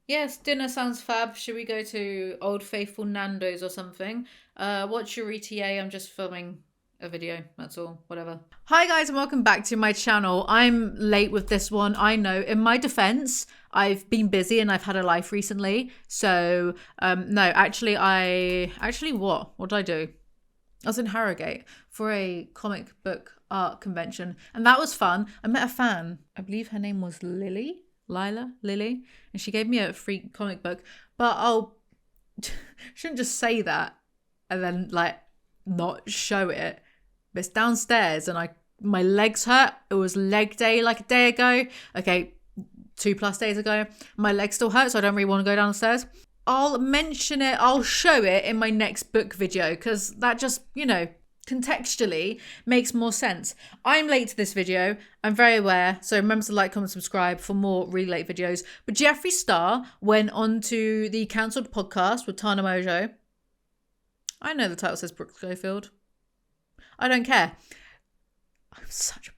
Yes, dinner sounds fab. Should we go to Old Faithful Nando's or something? What's your ETA? I'm just filming a video. That's all. Whatever. Hi guys and welcome back to my channel. I'm late with this one. I know. In my defense, I've been busy and I've had a life recently. So, no, actually what did I do? I was in Harrogate for a comic book art convention and that was fun. I met a fan. I believe her name was Lily, and she gave me a free comic book. But I'll shouldn't just say that and then like not show it. But it's downstairs, and my legs hurt. It was leg day like a day ago. Okay, 2+ days ago. My legs still hurt, so I don't really want to go downstairs. I'll mention it. I'll show it in my next book video because that just contextually makes more sense. I'm late to this video. I'm very aware. So remember to like, comment, subscribe for more really late videos. But Jeffree Star went on to the cancelled podcast with Tana Mongeau. I know the title says Brooke Schofield. I don't care. I'm such a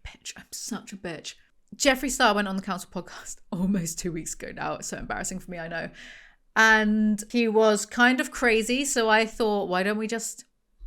bitch. Jeffree Star went on the cancelled podcast almost 2 weeks ago now. It's so embarrassing for me, I know. And he was kind of crazy. So I thought, why don't we just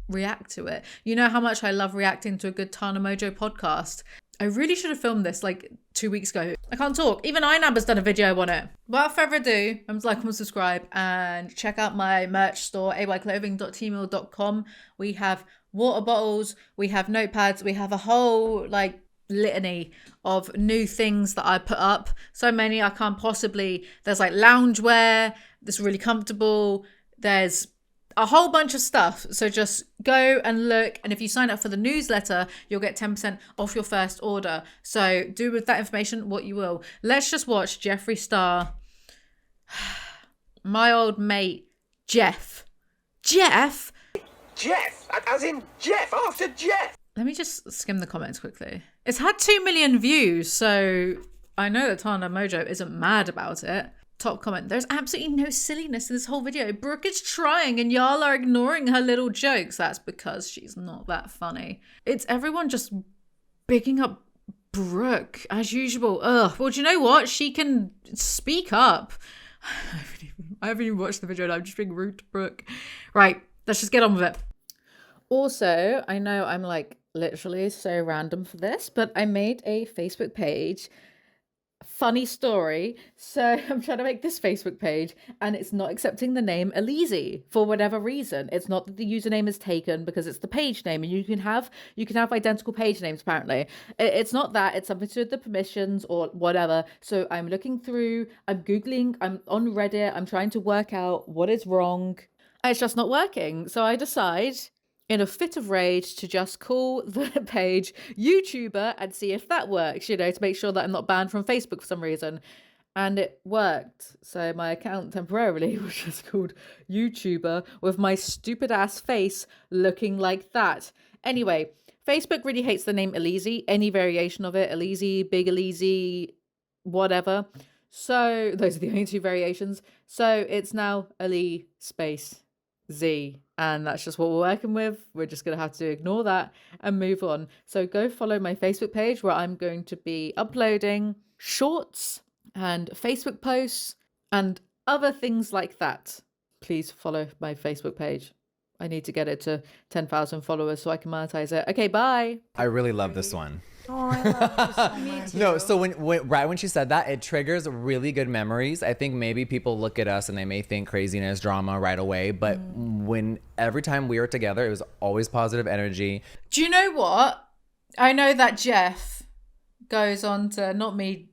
react to it? You know how much I love reacting to a good Tana Mongeau podcast. I really should have filmed this like 2 weeks ago. I can't talk. Even INAB has done a video on it. Without further ado, I'm like, comment, subscribe, and check out my merch store, ayclothing.tmail.com. We have water bottles, we have notepads, we have a whole like litany of new things that I put up. So many I can't possibly. There's like loungewear that's really comfortable. There's a whole bunch of stuff. So just go and look. And if you sign up for the newsletter, you'll get 10% off your first order. So do with that information what you will. Let's just watch Jeffree Star. My old mate, Jeff. Jeff, as in Jeff, after Jeff. let me just skim the comments quickly. It's had 2 million views, so I know that Tana Mongeau isn't mad about it. Top comment. There's absolutely no silliness in this whole video. Brooke is trying and y'all are ignoring her little jokes. That's because she's not that funny. It's everyone just bigging up Brooke as usual. Ugh. Well, do you know what? She can speak up. I haven't even watched the video and I'm just being rude to Brooke. Right. Let's just get on with it. Also, I know I'm like literally so random for this, but I made a Facebook page. Funny story. So I'm trying to make this Facebook page and it's not accepting the name Alizee for whatever reason. It's not that the username is taken because it's the page name, and you can have identical page names apparently. It's not that. It's something to do with the permissions or whatever. So I'm looking through, I'm Googling, I'm on Reddit, I'm trying to work out what is wrong. It's just not working. So I decide in a fit of rage to just call the page YouTuber and see if that works, to make sure that I'm not banned from Facebook for some reason. And it worked. So my account temporarily was just called YouTuber with my stupid ass face looking like that. Anyway, Facebook really hates the name Alizee, any variation of it, Alizee, Big Alizee, whatever. So those are the only two variations. So it's now Ali space Z, and that's just what we're working with. We're just going to have to ignore that and move on. So go follow my Facebook page where I'm going to be uploading shorts and Facebook posts and other things like that. Please follow my Facebook page. I need to get it to 10,000 followers so I can monetize it. Okay, bye. I really love this one. Oh, I love this so much. No, so when she said that, it triggers really good memories. I think maybe people look at us and they may think craziness, drama right away, but every time we were together, it was always positive energy. Do you know what? I know that Jeff goes on to not me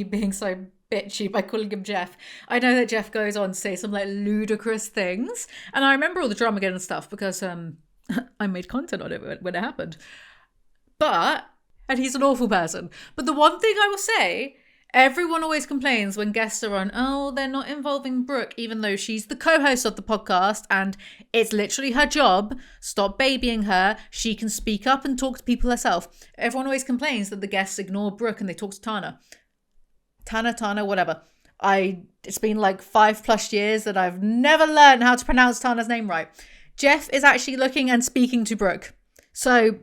being so bitchy by calling him Jeff. I know that Jeff goes on to say some like ludicrous things, and I remember all the Dramageddon stuff because I made content on it when it happened. And he's an awful person. But the one thing I will say, everyone always complains when guests are on, oh, they're not involving Brooke, even though she's the co-host of the podcast and it's literally her job. Stop babying her. She can speak up and talk to people herself. Everyone always complains that the guests ignore Brooke and they talk to Tana. Tana, whatever. It's been like 5+ years that I've never learned how to pronounce Tana's name right. Jeff is actually looking and speaking to Brooke. So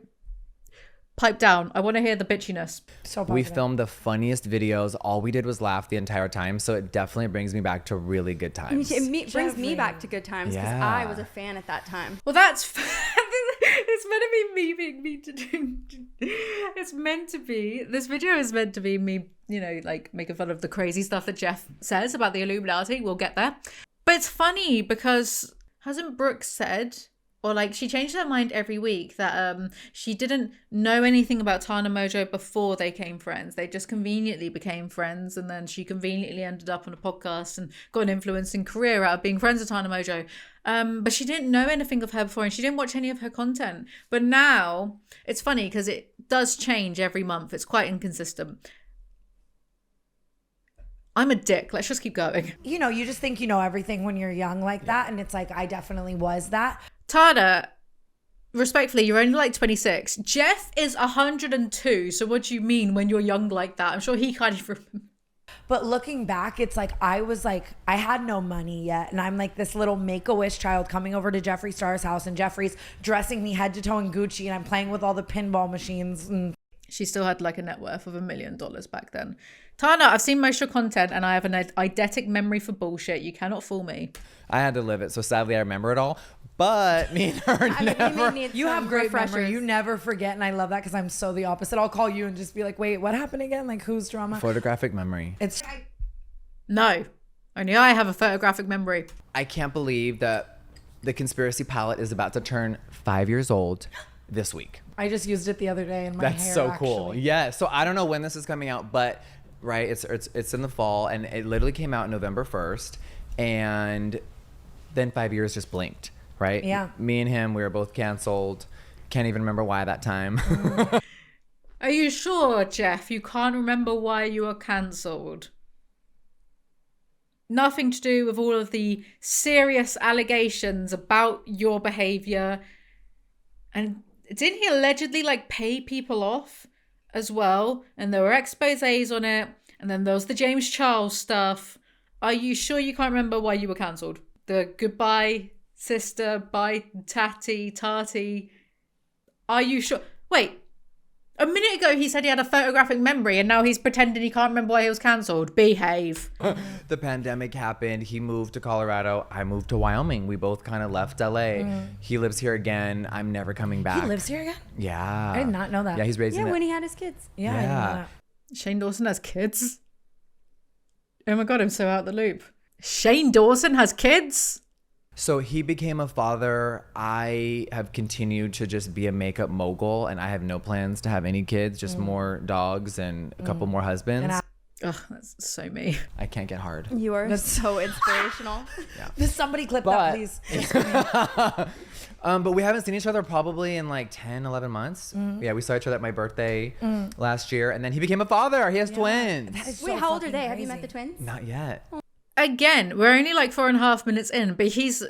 pipe down. I want to hear the bitchiness. So We positive. filmed the funniest videos. All we did was laugh the entire time. So it definitely brings me back to really good times. It brings me Jeffree. back to good times because Yeah. I was a fan at that time. Well, that's it's meant to be me being mean to do. It's meant to be. This video is meant to be me, like making fun of the crazy stuff that Jeff says about the Illuminati. We'll get there. But it's funny because hasn't Brooke said, or like she changed her mind every week, that she didn't know anything about Tana Mongeau before they became friends. They just conveniently became friends, and then she conveniently ended up on a podcast and got an influencing career out of being friends with Tana Mongeau. But she didn't know anything of her before, and she didn't watch any of her content. But now it's funny because it does change every month. It's quite inconsistent. I'm a dick. Let's just keep going. You just think you know everything when you're young like that. And it's like, I definitely was that. Tana, respectfully, you're only like 26. Jeff is 102. So what do you mean when you're young like that? I'm sure he can't even remember. But looking back, it's like, I had no money yet. And I'm like this little Make-A-Wish child coming over to Jeffree Star's house. And Jeffree's dressing me head to toe in Gucci. And I'm playing with all the pinball machines. And She still had like a net worth of $1 million back then. Tana, I've seen most of your content and I have an eidetic memory for bullshit. You cannot fool me. I had to live it. So sadly, I remember it all. But me and her never. you have great memory. You never forget. And I love that because I'm so the opposite. I'll call you and just be like, wait, what happened again? Like, whose drama? Photographic memory. It's No, only I have a photographic memory. I can't believe that the conspiracy palette is about to turn 5 years old this week. I just used it the other day in my hair. That's so cool. actually. Yeah. So I don't know when this is coming out, but right, it's in the fall, and it literally came out November 1st, and then 5 years just blinked. Right? Yeah. Me and him, we were both canceled. Can't even remember why that time. Are you sure, Jeff? You can't remember why you were cancelled? Nothing to do with all of the serious allegations about your behaviour. And didn't he allegedly like pay people off as well? And there were exposés on it. And then there was the James Charles stuff. Are you sure you can't remember why you were cancelled? The goodbye sister, bye Tati. Are you sure? Wait, a minute ago he said he had a photographic memory and now he's pretending he can't remember why he was cancelled. Behave. The pandemic happened. He moved to Colorado. I moved to Wyoming. We both kind of left LA. He lives here again. I'm never coming back. He lives here again? Yeah. I did not know that. Yeah, he's raising Yeah, when he had his kids. Yeah, I didn't know Yeah. that. Shane Dawson has kids? Oh my god, I'm so out the loop. Shane Dawson has kids? So he became a father. I have continued to just be a makeup mogul, and I have no plans to have any kids, just more dogs and a couple more husbands. Ugh, that's so me. I can't get hard. You are so inspirational. Does somebody clip that, please? But we haven't seen each other probably in like 10, 11 months. Yeah, we saw each other at my birthday last year, and then he became a father. He has twins. That is so Wait, how old are fucking they? Have you crazy. met the twins? Not yet. Again, we're only like 4.5 minutes in, but he's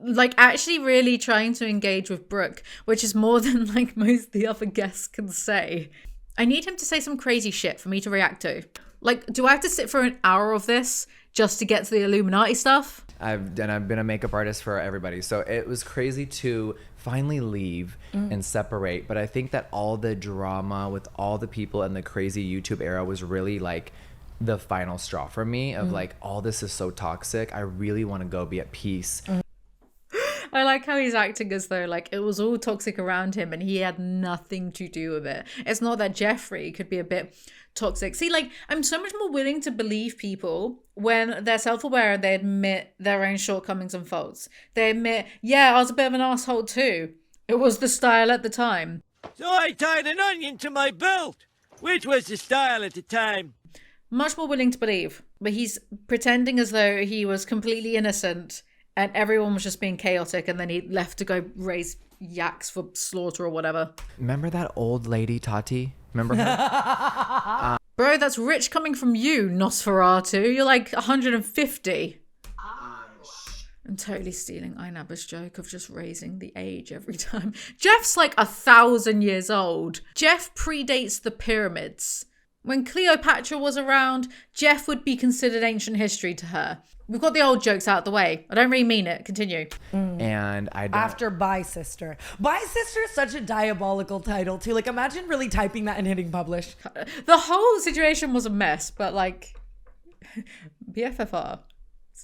like actually really trying to engage with Brooke, which is more than like most of the other guests can say. I need him to say some crazy shit for me to react to. Like, do I have to sit for an hour of this just to get to the Illuminati stuff? I've been a makeup artist for everybody, so it was crazy to finally leave and separate. But I think that all the drama with all the people and the crazy YouTube era was really like the final straw for me of like, all this is so toxic. I really want to go be at peace. I like how he's acting as though like it was all toxic around him and he had nothing to do with it. It's not that Jeffree could be a bit toxic. See, like, I'm so much more willing to believe people when they're self-aware and they admit their own shortcomings and faults. They admit, yeah, I was a bit of an asshole too. It was the style at the time. So I tied an onion to my belt, which was the style at the time. Much more willing to believe. But he's pretending as though he was completely innocent and everyone was just being chaotic and then he left to go raise yaks for slaughter or whatever. Remember that old lady, Tati? Remember her? Bro, that's rich coming from you, Nosferatu. You're like 150. I'm totally stealing Inaba's joke of just raising the age every time. Jeff's like 1,000 years old. Jeff predates the pyramids. When Cleopatra was around, Jeff would be considered ancient history to her. We've got the old jokes out the way. I don't really mean it. Continue. And I don't. After Bye Sister. Bye Sister is such a diabolical title too. Like imagine really typing that and hitting publish. The whole situation was a mess, but like BFFR.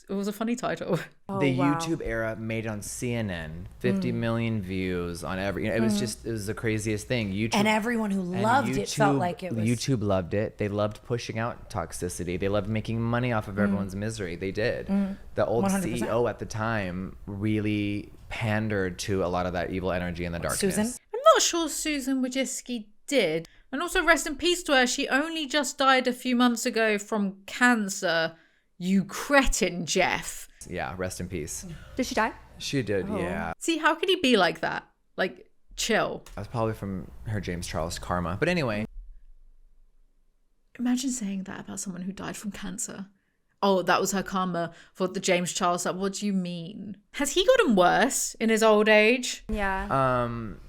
It was a funny title. The YouTube era made it on CNN, 50 million views on every. It was just, it was the craziest thing. YouTube And everyone who loved it felt like it was. YouTube loved it. They loved pushing out toxicity. They loved making money off of everyone's misery. They did. The old 100%. CEO at the time really pandered to a lot of that evil energy in the darkness. Susan? I'm not sure Susan Wojcicki did. And also rest in peace to her. She only just died a few months ago from cancer. You cretin, Jeff. Yeah, rest in peace. Did she die? She did, yeah. See, how could he be like that? Like, chill. That's probably from her James Charles karma. But anyway. Imagine saying that about someone who died from cancer. Oh, that was her karma for the James Charles. What do you mean? Has he gotten worse in his old age? Yeah.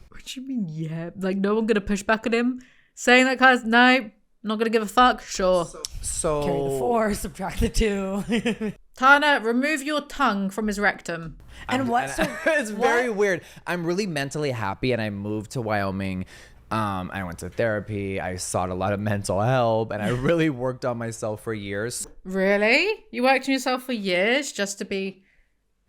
What do you mean, yeah? Like, no one gonna push back at him? Saying that, guys, no, not gonna give a fuck? Sure. So Carry the 4, subtract the 2. Tana, remove your tongue from his rectum. And what? So it's very weird. I'm really mentally happy, and I moved to Wyoming. I went to therapy. I sought a lot of mental help, and I really worked on myself for years. Really? You worked on yourself for years just to be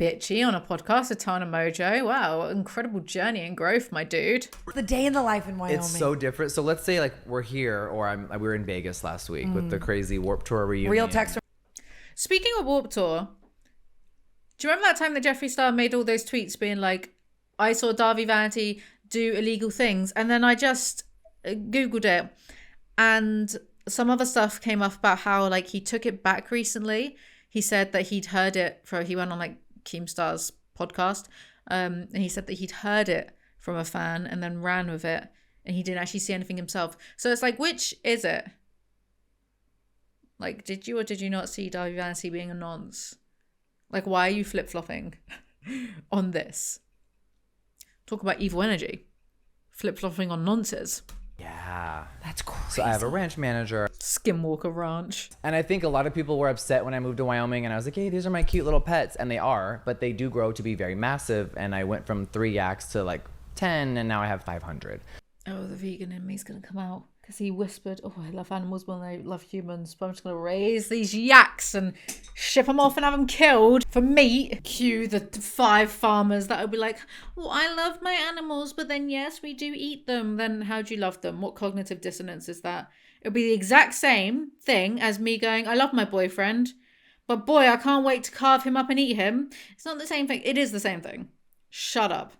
bitchy on a podcast with Tana Mongeau? Wow, incredible journey and growth, my dude. the day in the life in Wyoming. It's so different. So let's say like we're here, or we were in Vegas last week with the crazy Warped Tour reunion. Real text. Speaking of Warped Tour, do you remember that time that Jeffree Star made all those tweets being like, I saw Darby Vanity do illegal things, and then I just Googled it, and some other stuff came up about how like he took it back recently. He said that he'd heard it he went on like Keemstar's podcast, and he said that he'd heard it from a fan and then ran with it, and he didn't actually see anything himself. So it's like, which is it? Like, did you or did you not see Darby Vanity being a nonce? Like, why are you flip-flopping on this? Talk about evil energy. Flip-flopping on nonces. Yeah. That's crazy. So I have a ranch manager. Skinwalker Ranch. And I think a lot of people were upset when I moved to Wyoming, and I was like, hey, these are my cute little pets. And they are, but they do grow to be very massive. And I went from 3 yaks to like 10, and now I have 500. Oh, the vegan in me's going to come out. Because he whispered, oh, I love animals more than I love humans, but I'm just going to raise these yaks and ship them off and have them killed for meat. Cue the 5 farmers that would be like, well, I love my animals, but then yes, we do eat them. Then how do you love them? What cognitive dissonance is that? It would be the exact same thing as me going, I love my boyfriend, but boy, I can't wait to carve him up and eat him. It's not the same thing. It is the same thing. Shut up.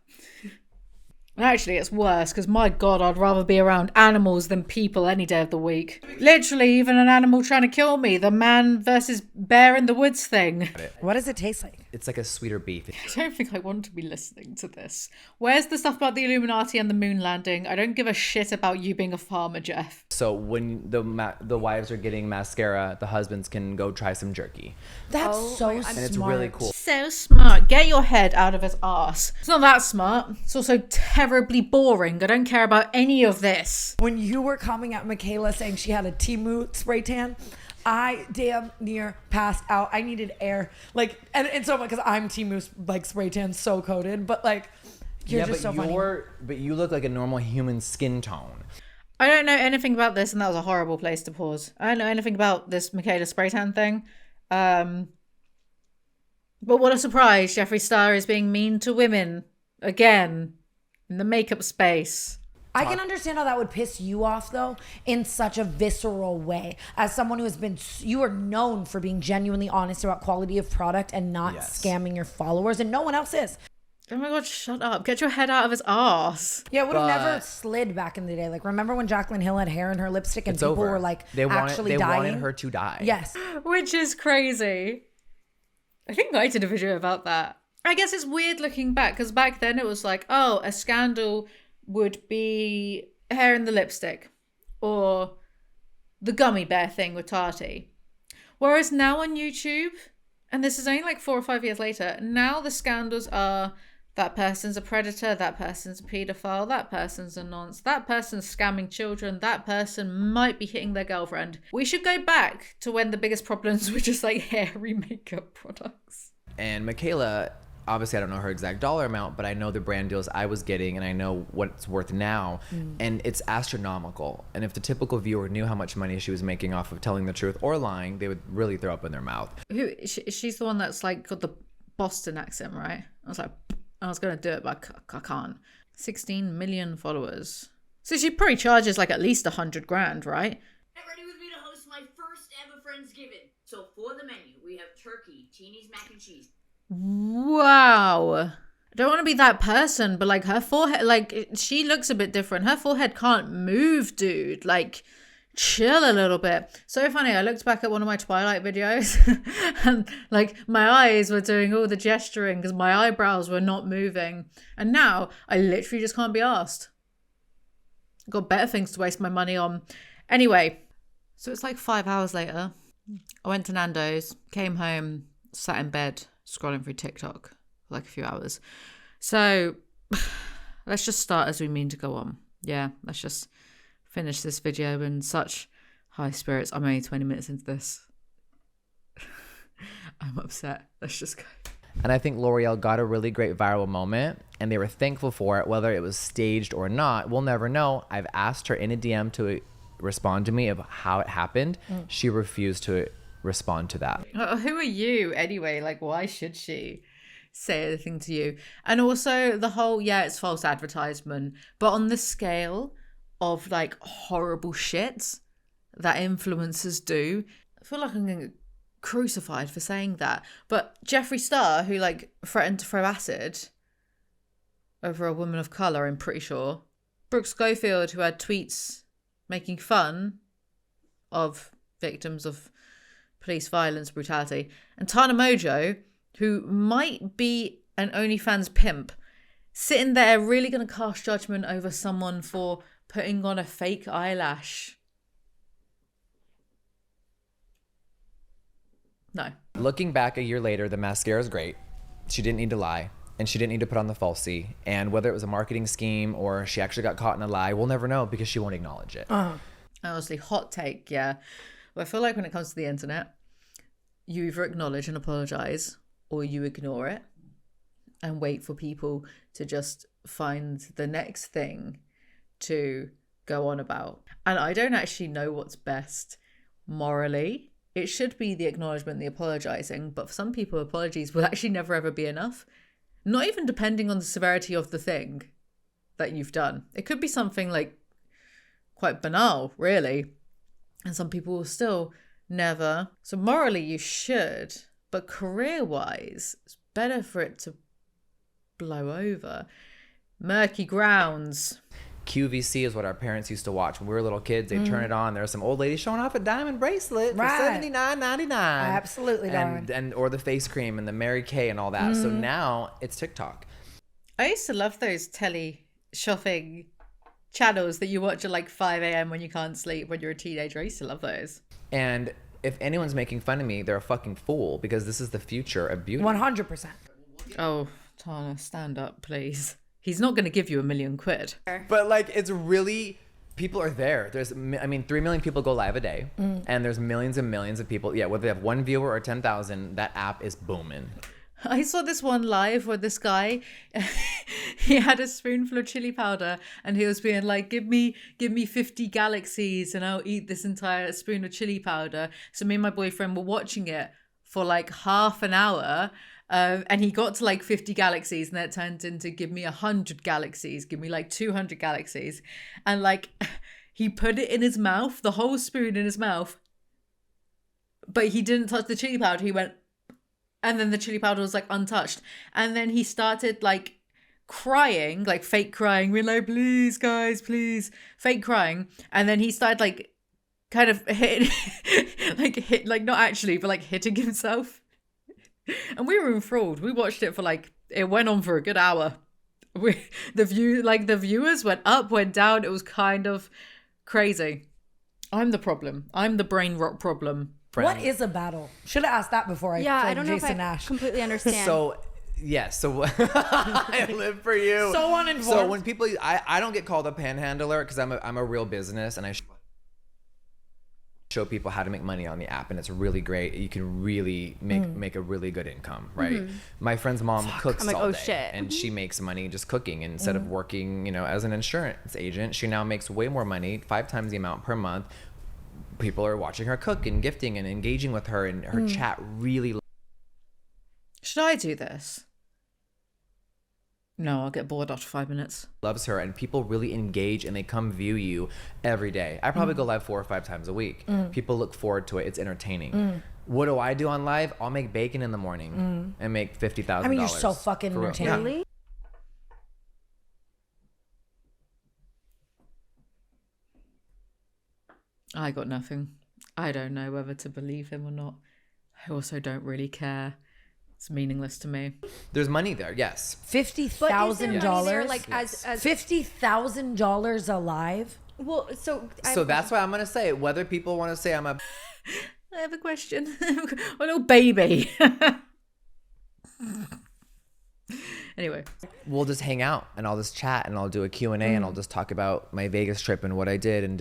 And actually, it's worse because, my God, I'd rather be around animals than people any day of the week. Literally, even an animal trying to kill me. The man versus bear in the woods thing. What does it taste like? It's like a sweeter beef. I don't think I want to be listening to this. Where's the stuff about the Illuminati and the moon landing? I don't give a shit about you being a farmer, Jeff. So when the wives are getting mascara, the husbands can go try some jerky. That's so my God. smart. And it's really cool. So smart. Get your head out of his ass. It's not that smart. It's also terribly boring. I don't care about any of this. When you were coming at Michaela saying she had a Temu spray tan, I damn near passed out. I needed air. Like, and so much because I'm Temu like spray tan so coated, but like you're just so funny. But you look like a normal human skin tone. I don't know anything about this, and that was a horrible place to pause. I don't know anything about this Michaela spray tan thing. But what a surprise. Jeffree Star is being mean to women again in the makeup space. I can understand how that would piss you off though in such a visceral way. As someone who has been, you are known for being genuinely honest about quality of product and not scamming your followers, and no one else is. Oh my God, shut up. Get your head out of his ass. Yeah, it would have never slid back in the day. Like, remember when Jaclyn Hill had hair in her lipstick and It's people over. were like They actually wanted dying? her to die. Yes. Which is crazy. I think I did a video about that. I guess it's weird looking back because back then it was like, oh, a scandal would be hair in the lipstick or the gummy bear thing with Tati. Whereas now on YouTube, and this is only like 4 or 5 years later, now the scandals are That person's a predator, that person's a paedophile, that person's a nonce, that person's scamming children, that person might be hitting their girlfriend. We should go back to when the biggest problems were just like hairy makeup products. And Michaela, obviously I don't know her exact dollar amount, but I know the brand deals I was getting and I know what it's worth now. And it's astronomical. And if the typical viewer knew how much money she was making off of telling the truth or lying, they would really throw up in their mouth. She's the one that's like got the Boston accent, right? I was going to do it, but I can't. 16 million followers. So she probably charges like at least 100 grand, right? Get ready with me to host my first ever Friendsgiving. So for the menu, we have turkey, Teeny's mac and cheese. Wow. I don't want to be that person, but like her forehead, like she looks a bit different. Her forehead can't move, dude. Like, chill a little bit. So funny, I looked back at one of my Twilight videos and like my eyes were doing all the gesturing because my eyebrows were not moving. And now I literally just can't be asked. Got better things to waste my money on. Anyway, so it's like 5 hours later. I went to Nando's, came home, sat in bed, scrolling through TikTok for like a few hours. So let's just start as we mean to go on. Yeah, let's just finish this video in such high spirits. I'm only 20 minutes into this. I'm upset. Let's just go. And I think L'Oreal got a really great viral moment and they were thankful for it, whether it was staged or not. We'll never know. I've asked her in a DM to respond to me of how it happened. She refused to respond to that. Who are you anyway? Like, why should she say anything to you? And also the whole, yeah, it's false advertisement, but on the scale of like horrible shit that influencers do, I feel like I'm gonna get crucified for saying that. But Jeffree Star, who like threatened to throw acid over a woman of colour, I'm pretty sure. Brooke Schofield, who had tweets making fun of victims of police violence, brutality, and Tana Mongeau, who might be an OnlyFans pimp, sitting there really gonna cast judgment over someone for putting on a fake eyelash. No. Looking back a year later, the mascara is great. She didn't need to lie and she didn't need to put on the falsie. And whether it was a marketing scheme or she actually got caught in a lie, we'll never know because she won't acknowledge it. Honestly, hot take, yeah. Well, I feel like when it comes to the internet, you either acknowledge and apologize or you ignore it and wait for people to just find the next thing to go on about. And I don't actually know what's best morally. It should be the acknowledgement, the apologizing, but for some people, apologies will actually never ever be enough. Not even depending on the severity of the thing that you've done. It could be something like quite banal, really. And some people will still never. So morally you should, but career-wise, it's better for it to blow over. Murky grounds. QVC is what our parents used to watch when we were little kids. They'd turn it on. There was some old lady showing off a diamond bracelet for $79.99. Absolutely, darling. And or the face cream and the Mary Kay and all that. So now it's TikTok. I used to love those telly shopping channels that you watch at like 5 a.m. when you can't sleep when you're a teenager. I used to love those. And if anyone's making fun of me, they're a fucking fool because this is the future of beauty. 100%. Oh, Tana, stand up, please. He's not going to give you £1 million. But like, it's really, people are there. There's, I mean, 3 million people go live a day and there's millions and millions of people. Yeah, whether they have one viewer or 10,000, that app is booming. I saw this one live where this guy, he had a spoonful of chili powder and he was being like, give me 50 galaxies and I'll eat this entire spoon of chili powder. So me and my boyfriend were watching it for like half an hour. And he got to like 50 galaxies and then it turned into give me 100 galaxies, give me like 200 galaxies. And like he put it in his mouth, the whole spoon in his mouth, but he didn't touch the chili powder. He went, and then the chili powder was like untouched. And then he started like crying, like fake crying. We're like, please guys, please, fake crying. And then he started like kind of hitting, like not actually, but like hitting himself. And we were enthralled. We watched it for like, it went on for a good hour. The viewers went up, went down. It was kind of crazy. I'm the problem. I'm the brain rot problem. What is a battle? Should have asked that before I Yeah, I played don't know Jason if I Nash. completely understand. So Yes. So I live for you. So uninformed. So when people, I don't get called a panhandler because I'm a real business and I show people how to make money on the app, and it's really great. You can really make a really good income, right? My friend's mom cooks I'm like, all oh, day, shit. and she makes money just cooking. And instead of working, as an insurance agent, she now makes way more money, 5 times the amount per month. People are watching her cook and gifting and engaging with her, and her chat really. Should I do this? No, I'll get bored after 5 minutes. Loves her, and people really engage and they come view you every day. I probably go live 4 or 5 times a week. People look forward to it. It's entertaining. What do I do on live? I'll make bacon in the morning and make $50,000. I mean, you're so fucking entertaining. Really? I got nothing. I don't know whether to believe him or not. I also don't really care. It's meaningless to me. There's money there, yes. $50,000. Like as $50,000 alive. well, so So that's why I'm gonna say, whether people want to say I'm a I have a question. A little baby. Anyway. we'll just hang out and I'll just chat and I'll do a Q&A and I'll just talk about my Vegas trip and what I did and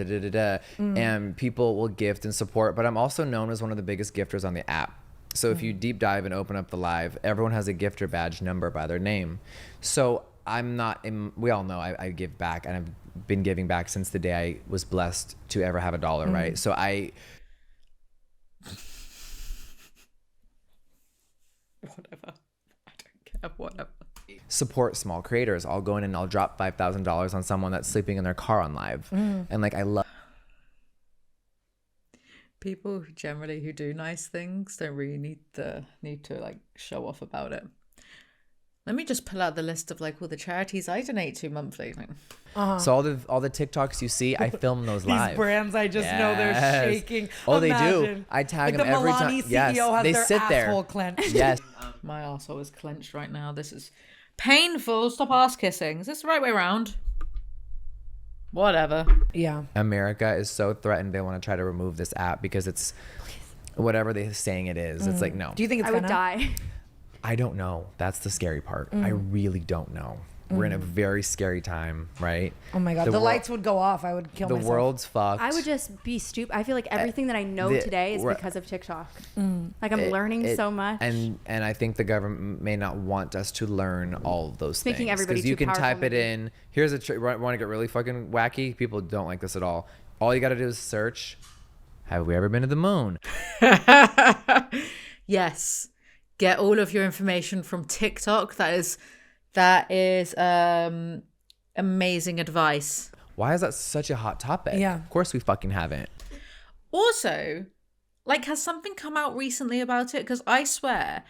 and people will gift and support. But I'm also known as one of the biggest gifters on the app. So if you deep dive and open up the live, everyone has a gifter badge number by their name. So I'm not, we all know I give back, and I've been giving back since the day I was blessed to ever have $1, right? So Whatever. I don't care. Whatever. support small creators. I'll go in and I'll drop $5,000 on someone that's sleeping in their car on live. And like, I love People who generally do nice things don't really need to like show off about it. Let me just pull out the list of like all the charities I donate to monthly. So all the TikToks you see, I film those live. These brands, I just know they're Yes. shaking. Oh, they do. Imagine. I tag like them every time. The Milani Yes, CEO has they their sit there. asshole clenched. Yes. My asshole is clenched right now. This is painful. Stop ass kissing. Is this the right way around? Whatever. Yeah. America is so threatened. They want to try to remove this app because it's whatever they're saying it is. It's like, no. Do you think it's I would gonna? die. I don't know. That's the scary part. I really don't know. We're in a very scary time, right? Oh my God. The lights would go off. I would kill The myself. world's fucked. I would just be stupid. I feel like everything that I know today is because of TikTok. Like I'm learning so much. And I think the government may not want us to learn all of those things. Making everybody you too can type powerful, it in. Here's a want to get really fucking wacky? People don't like this at all. All you got to do is search, have we ever been to the moon? Yes. Get all of your information from TikTok. That is amazing advice. Why is that such a hot topic? Yeah. Of course we fucking haven't. Also, like, has something come out recently about it? Because I swear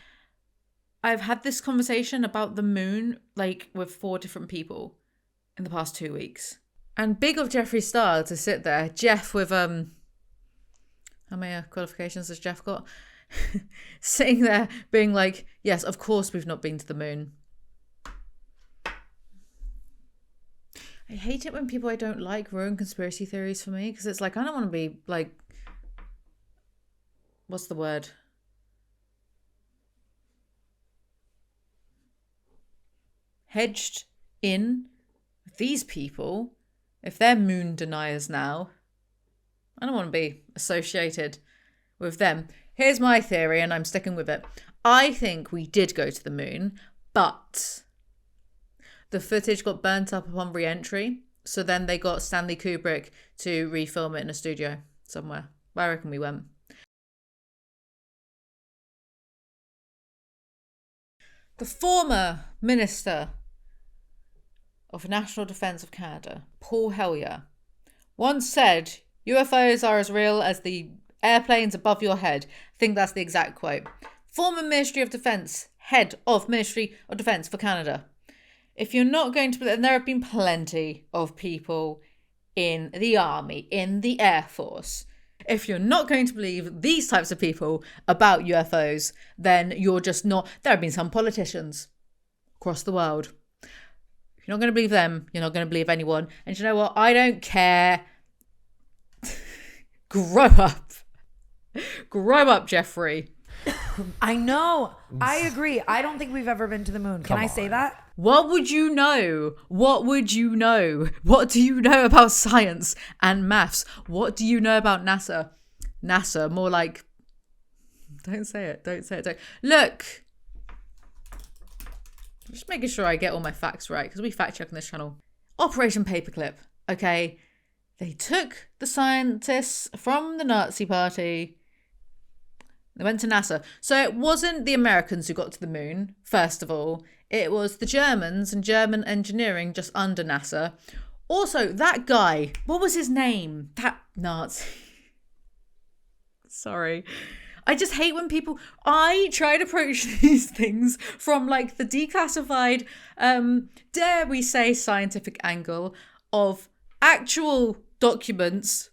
I've had this conversation about the moon, like, with 4 different people in the past 2 weeks. And big of Jeffree Star to sit there. Jeff with, how many qualifications has Jeff got? Sitting there being like, yes, of course we've not been to the moon. I hate it when people I don't like ruin conspiracy theories for me, because it's like, I don't want to be like, what's the word? Hedged in with these people. If they're moon deniers now, I don't want to be associated with them. Here's my theory, and I'm sticking with it. I think we did go to the moon, but the footage got burnt up upon re-entry. So then they got Stanley Kubrick to refilm it in a studio somewhere. I reckon we went. The former Minister of National Defence of Canada, Paul Hellyer, once said, UFOs are as real as the airplanes above your head. I think that's the exact quote. Former Ministry of Defence, head of Ministry of Defence for Canada. If you're not going to, and there have been plenty of people in the army, in the Air Force. If you're not going to believe these types of people about UFOs, then you're just not. There have been some politicians across the world. If you're not going to believe them, you're not going to believe anyone. And you know what? I don't care. Grow up. Grow up, Jeffree. I know. I agree. I don't think we've ever been to the moon. Can I say that? What would you know? What would you know? What do you know about science and maths? What do you know about NASA? NASA, more like... Don't say it. Don't say it. Don't. Look. Just making sure I get all my facts right, because we fact check on this channel. Operation Paperclip. Okay. They took the scientists from the Nazi party. They went to NASA. So it wasn't the Americans who got to the moon, first of all. It was the Germans and German engineering just under NASA. Also, that guy, what was his name? That Nazi. Sorry. I just hate when people... I try to approach these things from like the declassified, dare we say, scientific angle of actual documents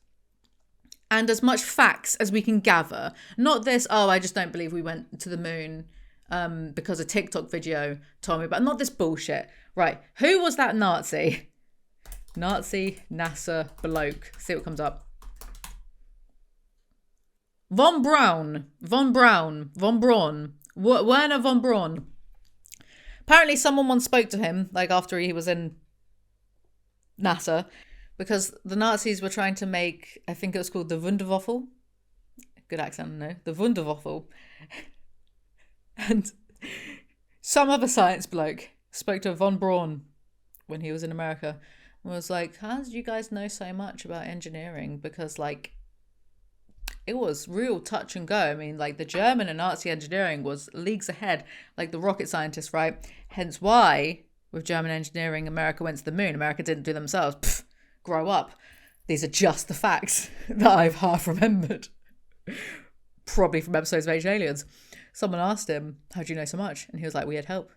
and as much facts as we can gather. Not this, oh, I just don't believe we went to the moon because a TikTok video told me about. Not this bullshit. Right, who was that Nazi? Nazi NASA bloke. See what comes up. Von Braun. Werner von Braun. Apparently someone once spoke to him, like after he was in NASA, because the Nazis were trying to make, I think it was called the Wunderwaffel. Good accent, no? The Wunderwaffel. And some other science bloke spoke to von Braun when he was in America and was like, how did you guys know so much about engineering? Because like, it was real touch and go. I mean, like the German and Nazi engineering was leagues ahead, like the rocket scientists, right? Hence why with German engineering, America went to the moon. America didn't do themselves. Pfft, grow up. These are just the facts that I've half remembered. Probably from episodes of Ancient Aliens. Someone asked him, how do you know so much? And he was like, we had help.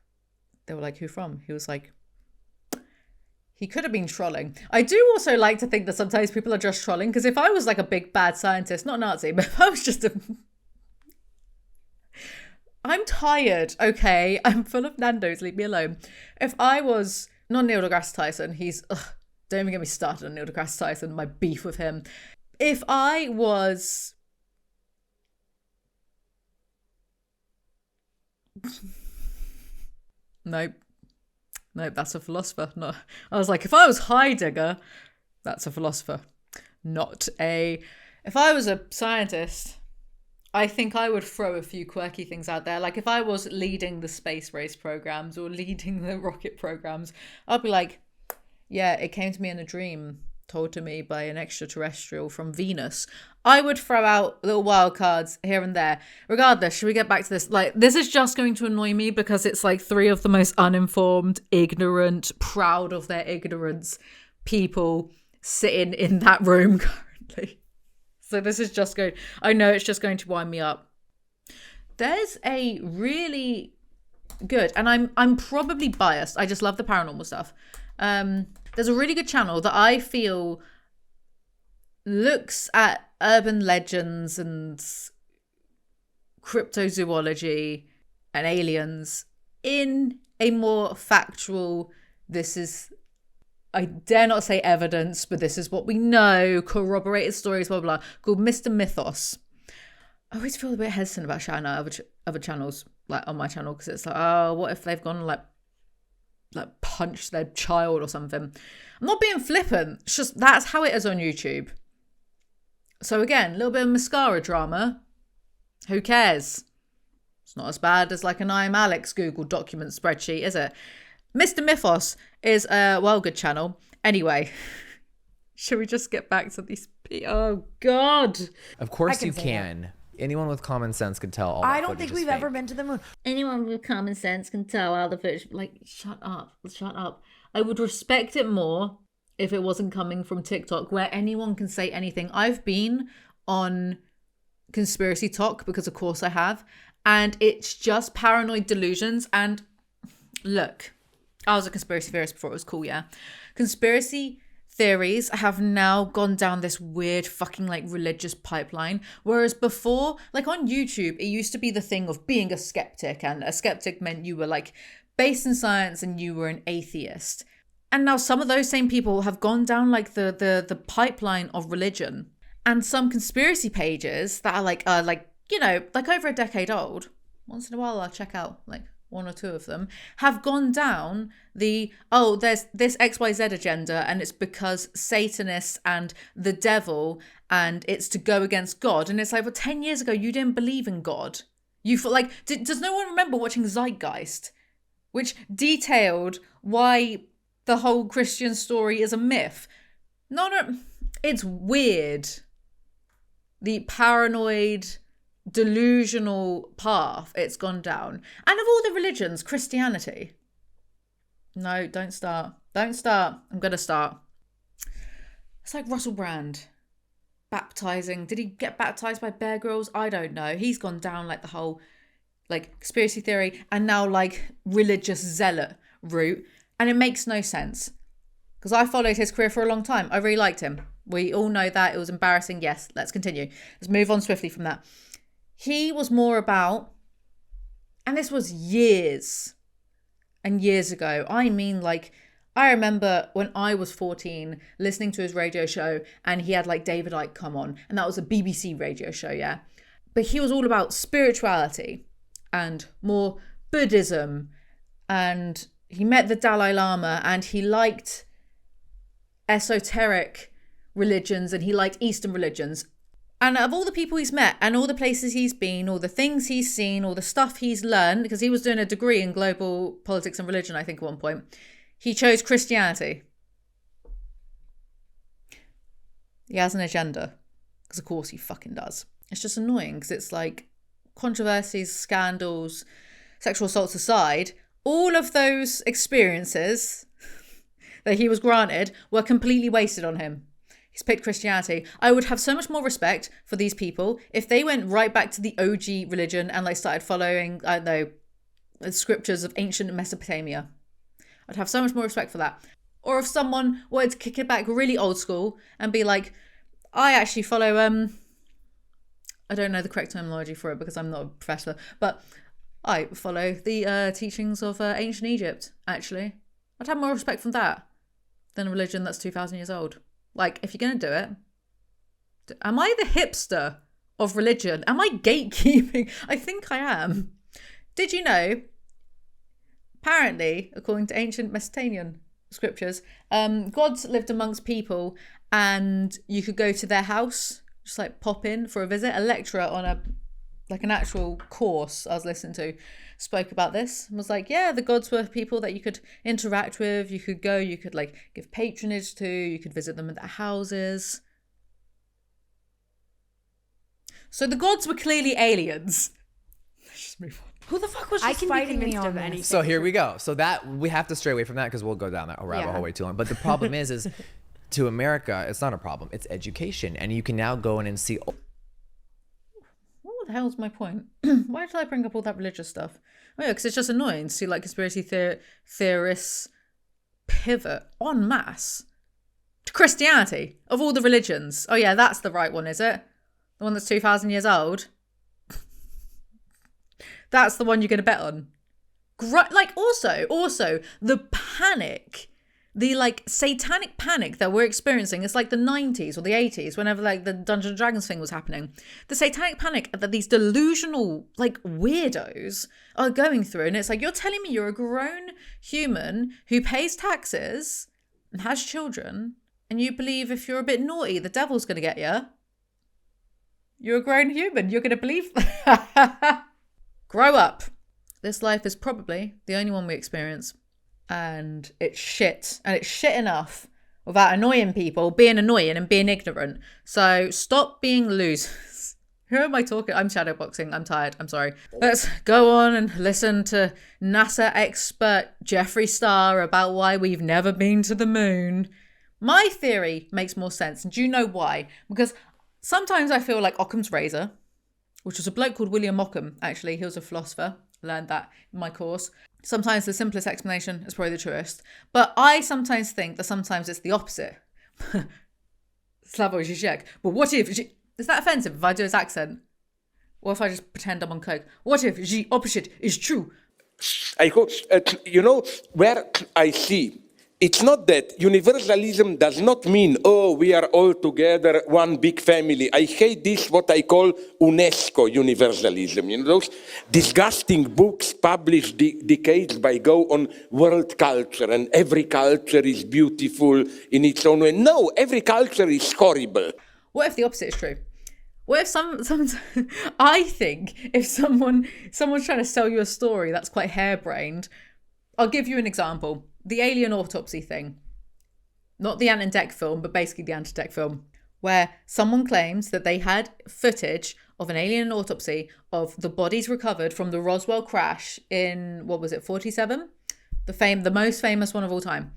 They were like, who from? He was like, he could have been trolling. I do also like to think that sometimes people are just trolling, because if I was like a big bad scientist, not Nazi, but if I was just a... I'm tired, okay? I'm full of Nando's, leave me alone. If I was... Not Neil deGrasse Tyson, he's... Ugh, don't even get me started on Neil deGrasse Tyson, my beef with him. If I was... Nope, that's a philosopher. No, I was like, if I was Heidegger, that's a philosopher, not a... If I was a scientist, I think I would throw a few quirky things out there. Like if I was leading the space race programs or leading the rocket programs, I'd be like, yeah, it came to me in a dream, told to me by an extraterrestrial from Venus. I would throw out little wild cards here and there. Regardless, should we get back to this? Like, this is just going to annoy me because it's like three of the most uninformed, ignorant, proud of their ignorance people sitting in that room currently. So this is just going... I know it's just going to wind me up. There's a really good... And I'm probably biased. I just love the paranormal stuff. There's a really good channel that I feel looks at urban legends and cryptozoology and aliens in a more factual, this is, I dare not say evidence, but this is what we know, corroborated stories, blah, blah, blah, called Mr. Mythos. I always feel a bit hesitant about shouting out other channels, like on my channel, because it's like, oh, what if they've gone like punch their child or something. I'm not being flippant. It's just that's how it is on YouTube. So again, a little bit of mascara drama. Who cares? It's not as bad as like an I'm Alex Google document spreadsheet, is it? Mr. Mythos is a good channel. Anyway, should we just get back to these? Oh God! Of course you can. Anyone with common sense could tell all that I don't think we've ever been to the moon. Anyone with common sense can tell all the footage. Like, shut up. I would respect it more if it wasn't coming from TikTok, where anyone can say anything. I've been on Conspiracy Talk, because of course I have, and it's just paranoid delusions. And look, I was a conspiracy theorist before it was cool, yeah? Conspiracy theories have now gone down this weird fucking like religious pipeline, whereas before, like on YouTube, it used to be the thing of being a skeptic, and a skeptic meant you were like based in science and you were an atheist. And now some of those same people have gone down like the pipeline of religion, and some conspiracy pages that are like you know, like over a decade old, once in a while I'll check out like one or two of them, have gone down the, oh, there's this XYZ agenda and it's because Satanists and the devil and it's to go against God. And it's like, well, 10 years ago, you didn't believe in God. You feel like, does no one remember watching Zeitgeist, which detailed why the whole Christian story is a myth? No, it's weird. The paranoid, delusional path it's gone down. And of all the religions, Christianity. No, don't start. Don't start. I'm going to start. It's like Russell Brand baptizing. Did he get baptized by Bear Grylls? I don't know. He's gone down like the whole like conspiracy theory and now like religious zealot route. And it makes no sense. Because I followed his career for a long time. I really liked him. We all know that. It was embarrassing. Yes, let's continue. Let's move on swiftly from that. He was more about, and this was years and years ago. I mean, like, I remember when I was 14 listening to his radio show and he had like David Icke come on, and that was a BBC radio show, yeah. But he was all about spirituality and more Buddhism, and he met the Dalai Lama and he liked esoteric religions and he liked Eastern religions. And of all the people he's met and all the places he's been, all the things he's seen, all the stuff he's learned, because he was doing a degree in global politics and religion, I think, at one point, he chose Christianity. He has an agenda, because of course he fucking does. It's just annoying, because it's like controversies, scandals, sexual assaults aside, all of those experiences that he was granted were completely wasted on him. He's picked Christianity. I would have so much more respect for these people if they went right back to the OG religion and like started following, I don't know, the scriptures of ancient Mesopotamia. I'd have so much more respect for that. Or if someone wanted to kick it back really old school and be like, I actually follow, I don't know the correct terminology for it because I'm not a professor, but I follow the teachings of ancient Egypt, actually. I'd have more respect from that than a religion that's 2,000 years old. Like, if you're going to do it, am I the hipster of religion? Am I gatekeeping? I think I am. Did you know, apparently, according to ancient Mesopotamian scriptures, gods lived amongst people and you could go to their house, just like pop in for a visit. A lecturer on an actual course I was listening to spoke about this and was like, yeah, the gods were people that you could interact with, you could go, you could like give patronage to, you could visit them at their houses. So the gods were clearly aliens. Let's just move on. Who the fuck was I just can be fighting me convinced on of this? anything. So here we go. So that we have to stray away from that because we'll go down that rabbit hole way too long. But the problem is to America, it's not a problem. It's education. And you can now go in and see. What the hell's my point? Why did I bring up all that religious stuff? Oh yeah, because it's just annoying to see like conspiracy theorists pivot en masse to Christianity of all the religions. Oh yeah, that's the right one, is it? The one that's 2,000 years old? That's the one you're going to bet on. Like also the panic, the like satanic panic that we're experiencing. It's like the 90s or the 80s, whenever like the Dungeons and Dragons thing was happening. The satanic panic that these delusional like weirdos are going through. And it's like, you're telling me you're a grown human who pays taxes and has children, and you believe if you're a bit naughty, the devil's going to get you? You're a grown human. You're going to believe that? Grow up. This life is probably the only one we experience. And it's shit. And it's shit enough without annoying people, being annoying and being ignorant. So stop being losers. Who am I talking? I'm shadowboxing. I'm tired. I'm sorry. Let's go on and listen to NASA expert Jeffree Star about why we've never been to the moon. My theory makes more sense. And do you know why? Because sometimes I feel like Occam's razor, which was a bloke called William Ockham, actually. He was a philosopher. I learned that in my course. Sometimes the simplest explanation is probably the truest. But I sometimes think that sometimes it's the opposite. Slavoj Žižek. But what if... Is that offensive if I do his accent? Or if I just pretend I'm on coke? What if the opposite is true? I hope, you know, where I see It's not that. Universalism does not mean, oh, we are all together, one big family. I hate this, what I call UNESCO universalism. You know, those disgusting books published decades ago on world culture, and every culture is beautiful in its own way. No, every culture is horrible. What if the opposite is true? What if I think if someone's trying to sell you a story that's quite harebrained, I'll give you an example. The alien autopsy thing. Not the Ant and Dec film, but basically the Ant and Dec film, where someone claims that they had footage of an alien autopsy of the bodies recovered from the Roswell crash in, 47? The most famous one of all time.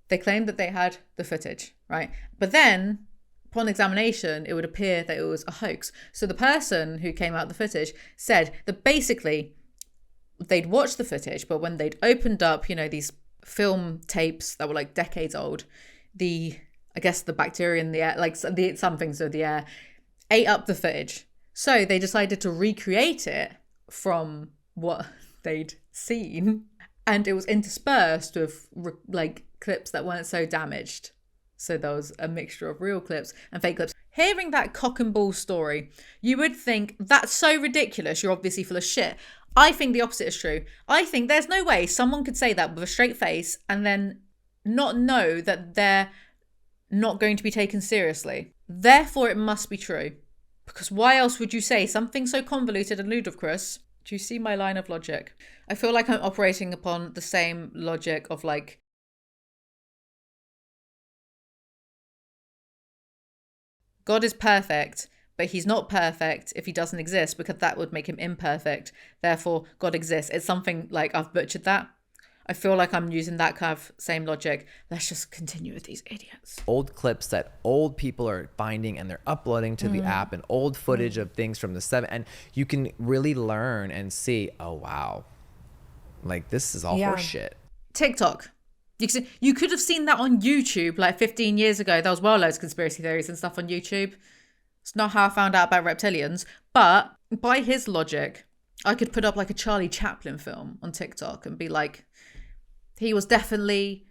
They claimed that they had the footage, right? But then, upon examination, it would appear that it was a hoax. So the person who came out the footage said that basically they'd watched the footage, but when they'd opened up, these film tapes that were like decades old, the bacteria in the air, some things of the air, ate up the footage. So they decided to recreate it from what they'd seen, and it was interspersed with clips that weren't so damaged. So there was a mixture of real clips and fake clips. Hearing that cock and bull story, you would think that's so ridiculous, you're obviously full of shit. I think the opposite is true. I think there's no way someone could say that with a straight face and then not know that they're not going to be taken seriously. Therefore, it must be true. Because why else would you say something so convoluted and ludicrous? Do you see my line of logic? I feel like I'm operating upon the same logic of God is perfect, but he's not perfect if he doesn't exist, because that would make him imperfect. Therefore, God exists. It's something like, I've butchered that. I feel like I'm using that kind of same logic. Let's just continue with these idiots. Old clips that old people are finding and they're uploading to the app, and old footage of things from the 70s. And you can really learn and see, oh, wow. This is all horseshit. TikTok. You could have seen that on YouTube 15 years ago. There was loads of conspiracy theories and stuff on YouTube. It's not how I found out about reptilians. But by his logic, I could put up a Charlie Chaplin film on TikTok and be like, he was definitely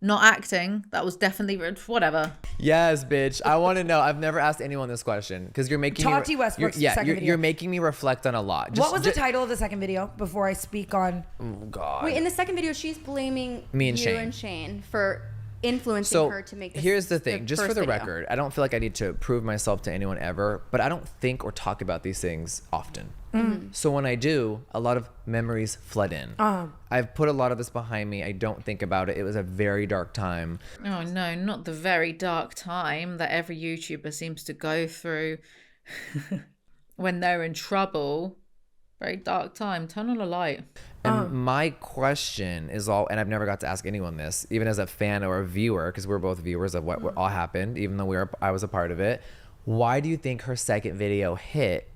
not acting. That was definitely whatever. Yes, bitch. I want to know. I've never asked anyone this question because you're making Tati Westbrook's second video. You're making me reflect on a lot. What was the title of the second video before I speak on? Oh, God. Wait, in the second video, she's blaming me and you and Shane for influencing her to make this. Here's the thing, just for the record, I don't feel like I need to prove myself to anyone ever, but I don't think or talk about these things often. So when I do, a lot of memories flood in. I've put a lot of this behind me. I don't think about it. It was a very dark time. Oh no, not the very dark time that every YouTuber seems to go through when they're in trouble. Very dark time. Turn on a light. And my question is and I've never got to ask anyone this, even as a fan or a viewer, because we're both viewers of what all happened, even though I was a part of it. Why do you think her second video hit?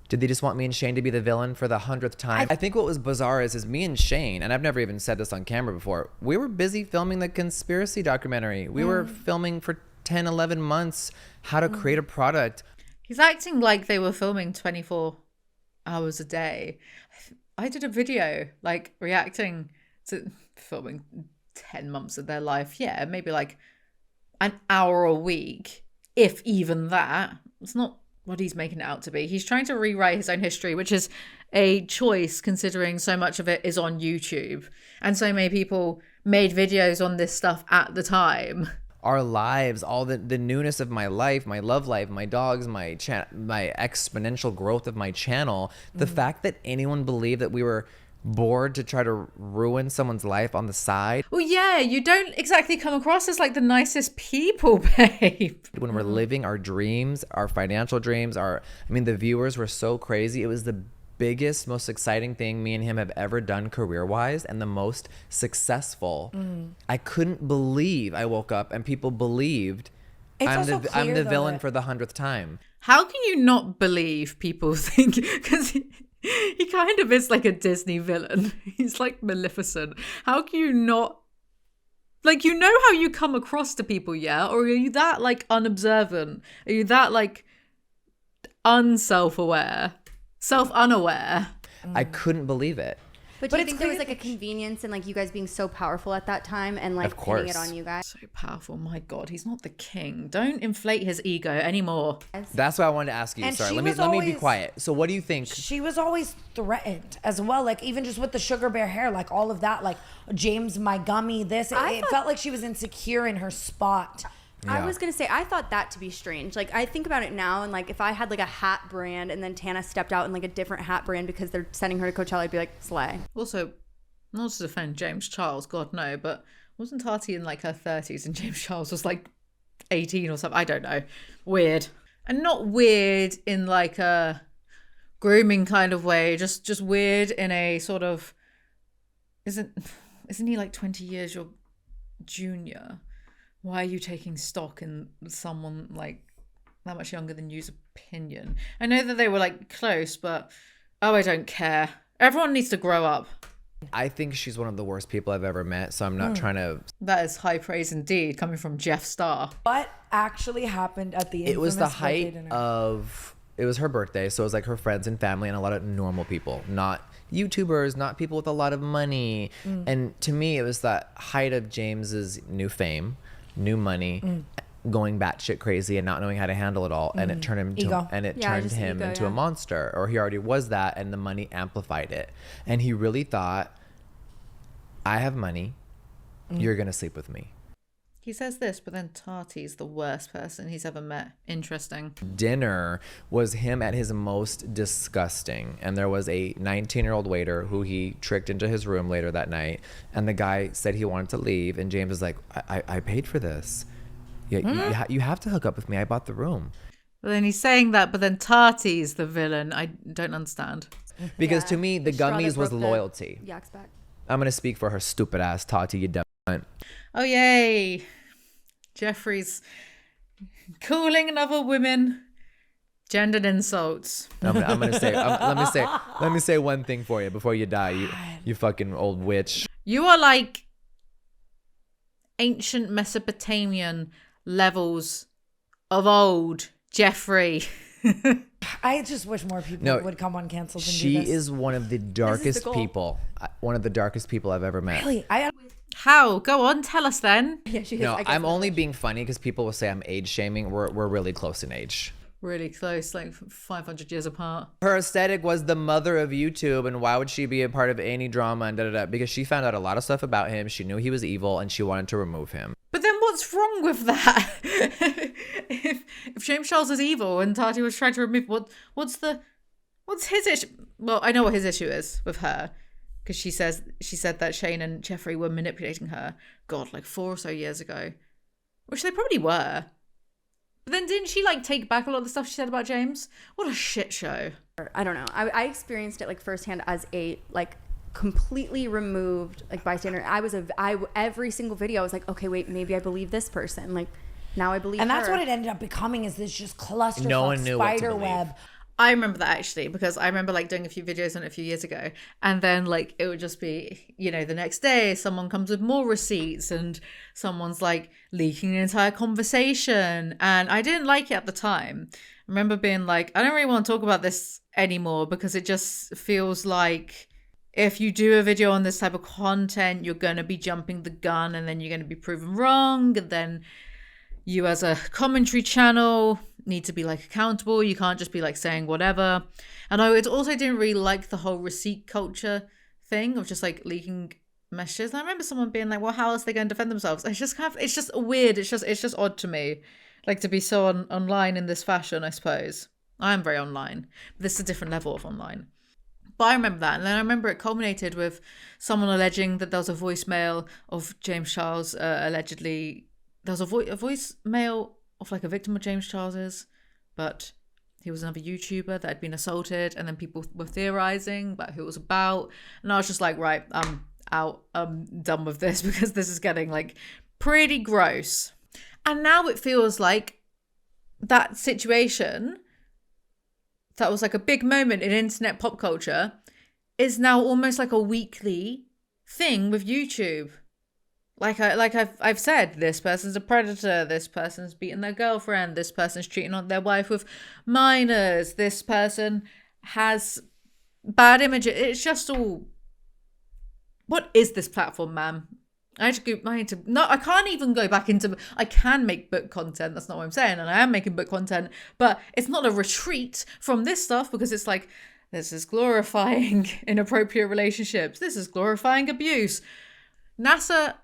Did they just want me and Shane to be the villain for the 100th time? I think what was bizarre is me and Shane, and I've never even said this on camera before, we were busy filming the conspiracy documentary. We were filming for 10, 11 months how to create a product. He's acting like they were filming 24 hours a day. I did a video reacting to filming 10 months of their life. Yeah, maybe an hour a week, if even that. It's not what he's making it out to be. He's trying to rewrite his own history, which is a choice considering so much of it is on YouTube. And so many people made videos on this stuff at the time. Our lives, all the newness of my life, my love life, my dogs, my exponential growth of my channel, the fact that anyone believed that we were bored to try to ruin someone's life on the side. Well, yeah, you don't exactly come across as the nicest people, babe. When we're living our dreams, our financial dreams, the viewers were so crazy. It was the biggest, most exciting thing me and him have ever done career-wise, and the most successful. I couldn't believe I woke up and people believed I'm the villain for the 100th time. How can you not believe people think? Because he kind of is like a Disney villain. He's like Maleficent. How can you not? You know how you come across to people, yeah? Or are you that unobservant? Are you that unaware? Self-unaware? I couldn't believe it. But do you think there was like a convenience in like you guys being so powerful at that time and like pinning it on you guys? So powerful. My God, he's not the king. Don't inflate his ego anymore. That's what I wanted to ask you. And Sorry, she let me was be quiet. So what do you think? She was always threatened as well. Like even just with the sugar bear hair, like all of that, like James, my gummy, this. It felt like she was insecure in her spot. Yeah. I was gonna say, I thought that to be strange. Like I think about it now, and like if I had like a hat brand, and then Tana stepped out in like a different hat brand because they're sending her to Coachella, I'd be like, slay. Also, not to defend James Charles, God no, but wasn't Tati in like her 30s and James Charles was like 18 or something? I don't know. Weird. And not weird in like a grooming kind of way, just weird in a sort of isn't he like 20 years your junior? Why are you taking stock in someone like that much younger than you's opinion? I know that they were like close, but I don't care. Everyone needs to grow up. I think she's one of the worst people I've ever met, so I'm not trying to... That is high praise indeed, coming from Jeffree Star. What actually happened at the infamous It was the height birthday dinner? of... It was her birthday, so it was like her friends and family and a lot of normal people, not YouTubers, not people with a lot of money. And to me, it was that height of James's new fame, new money, going batshit crazy and not knowing how to handle it all, and it turned him into a monster, or he already was that, and the money amplified it. And he really thought, I have money, you're gonna sleep with me. He says this, but then Tati's the worst person he's ever met. Interesting. Dinner was him at his most disgusting, and there was a 19-year-old waiter who he tricked into his room later that night, and the guy said he wanted to leave, and James was like, I paid for this. Yeah, you have to hook up with me. I bought the room. But then he's saying that, but then Tati's the villain. I don't understand. Because to me, the gummies was loyalty. Yak's back. I'm gonna speak for her stupid ass, Tati, you dumb cunt. Oh yay! Jeffree's calling another women gendered insults. I'm gonna say. Let me say one thing for you before you die. You fucking old witch. You are like ancient Mesopotamian levels of old Jeffree. I just wish more people would come on Canceled and do this. She is one of the darkest people. One of the darkest people I've ever met. Really? How? Go on, tell us then. Yeah, she is. No, I'm only being funny because people will say I'm age shaming. We're really close in age. Really close, like 500 years apart. Her aesthetic was the mother of YouTube, and why would she be a part of any drama and da-da-da? Because she found out a lot of stuff about him. She knew he was evil, and she wanted to remove him. But then what's wrong with that? if James Charles is evil and Tati was trying to remove, what's his issue? Well, I know what his issue is with her, because she said that Shane and Jeffree were manipulating her. God, like 4 or so years ago, which they probably were. But then didn't she like take back a lot of the stuff she said about James? What a shit show. I don't know. I experienced it like firsthand as a like completely removed like bystander. Every single video I was like, okay, wait, maybe I believe this person. Like now I believe her. And that's what it ended up becoming, is this just clusterfuck No one knew what to spider believe. web. I remember that actually, because I remember like doing a few videos on it a few years ago, and then like it would just be, the next day someone comes with more receipts and someone's like leaking an entire conversation, and I didn't like it at the time. I remember being like, I don't really want to talk about this anymore, because it just feels like if you do a video on this type of content, you're going to be jumping the gun, and then you're going to be proven wrong, and then you as a commentary channel need to be like accountable. You can't just be like saying whatever. And I also didn't really like the whole receipt culture thing of just like leaking messages. And I remember someone being like, well, how else are they going to defend themselves? It's just it's just weird. It's just odd to me, like to be so online in this fashion, I suppose. I am very online, but this is a different level of online. But I remember that. And then I remember it culminated with someone alleging that there was a voicemail of James Charles allegedly. There was a voicemail of like a victim of James Charles's, but he was another YouTuber that had been assaulted, and then people were theorizing about who it was about, and I was just like, right, I'm out, I'm done with this, because this is getting like pretty gross. And now it feels like that situation that was like a big moment in internet pop culture is now almost like a weekly thing with YouTube. Like I've said, this person's a predator, this person's beaten their girlfriend, this person's cheating on their wife with minors, this person has bad images. It's just all What is this platform, ma'am? I need to, no, I can't even go back into, I can make book content. That's not what I'm saying. And I am making book content, but it's not a retreat from this stuff because it's like, this is glorifying inappropriate relationships. This is glorifying abuse. NASA,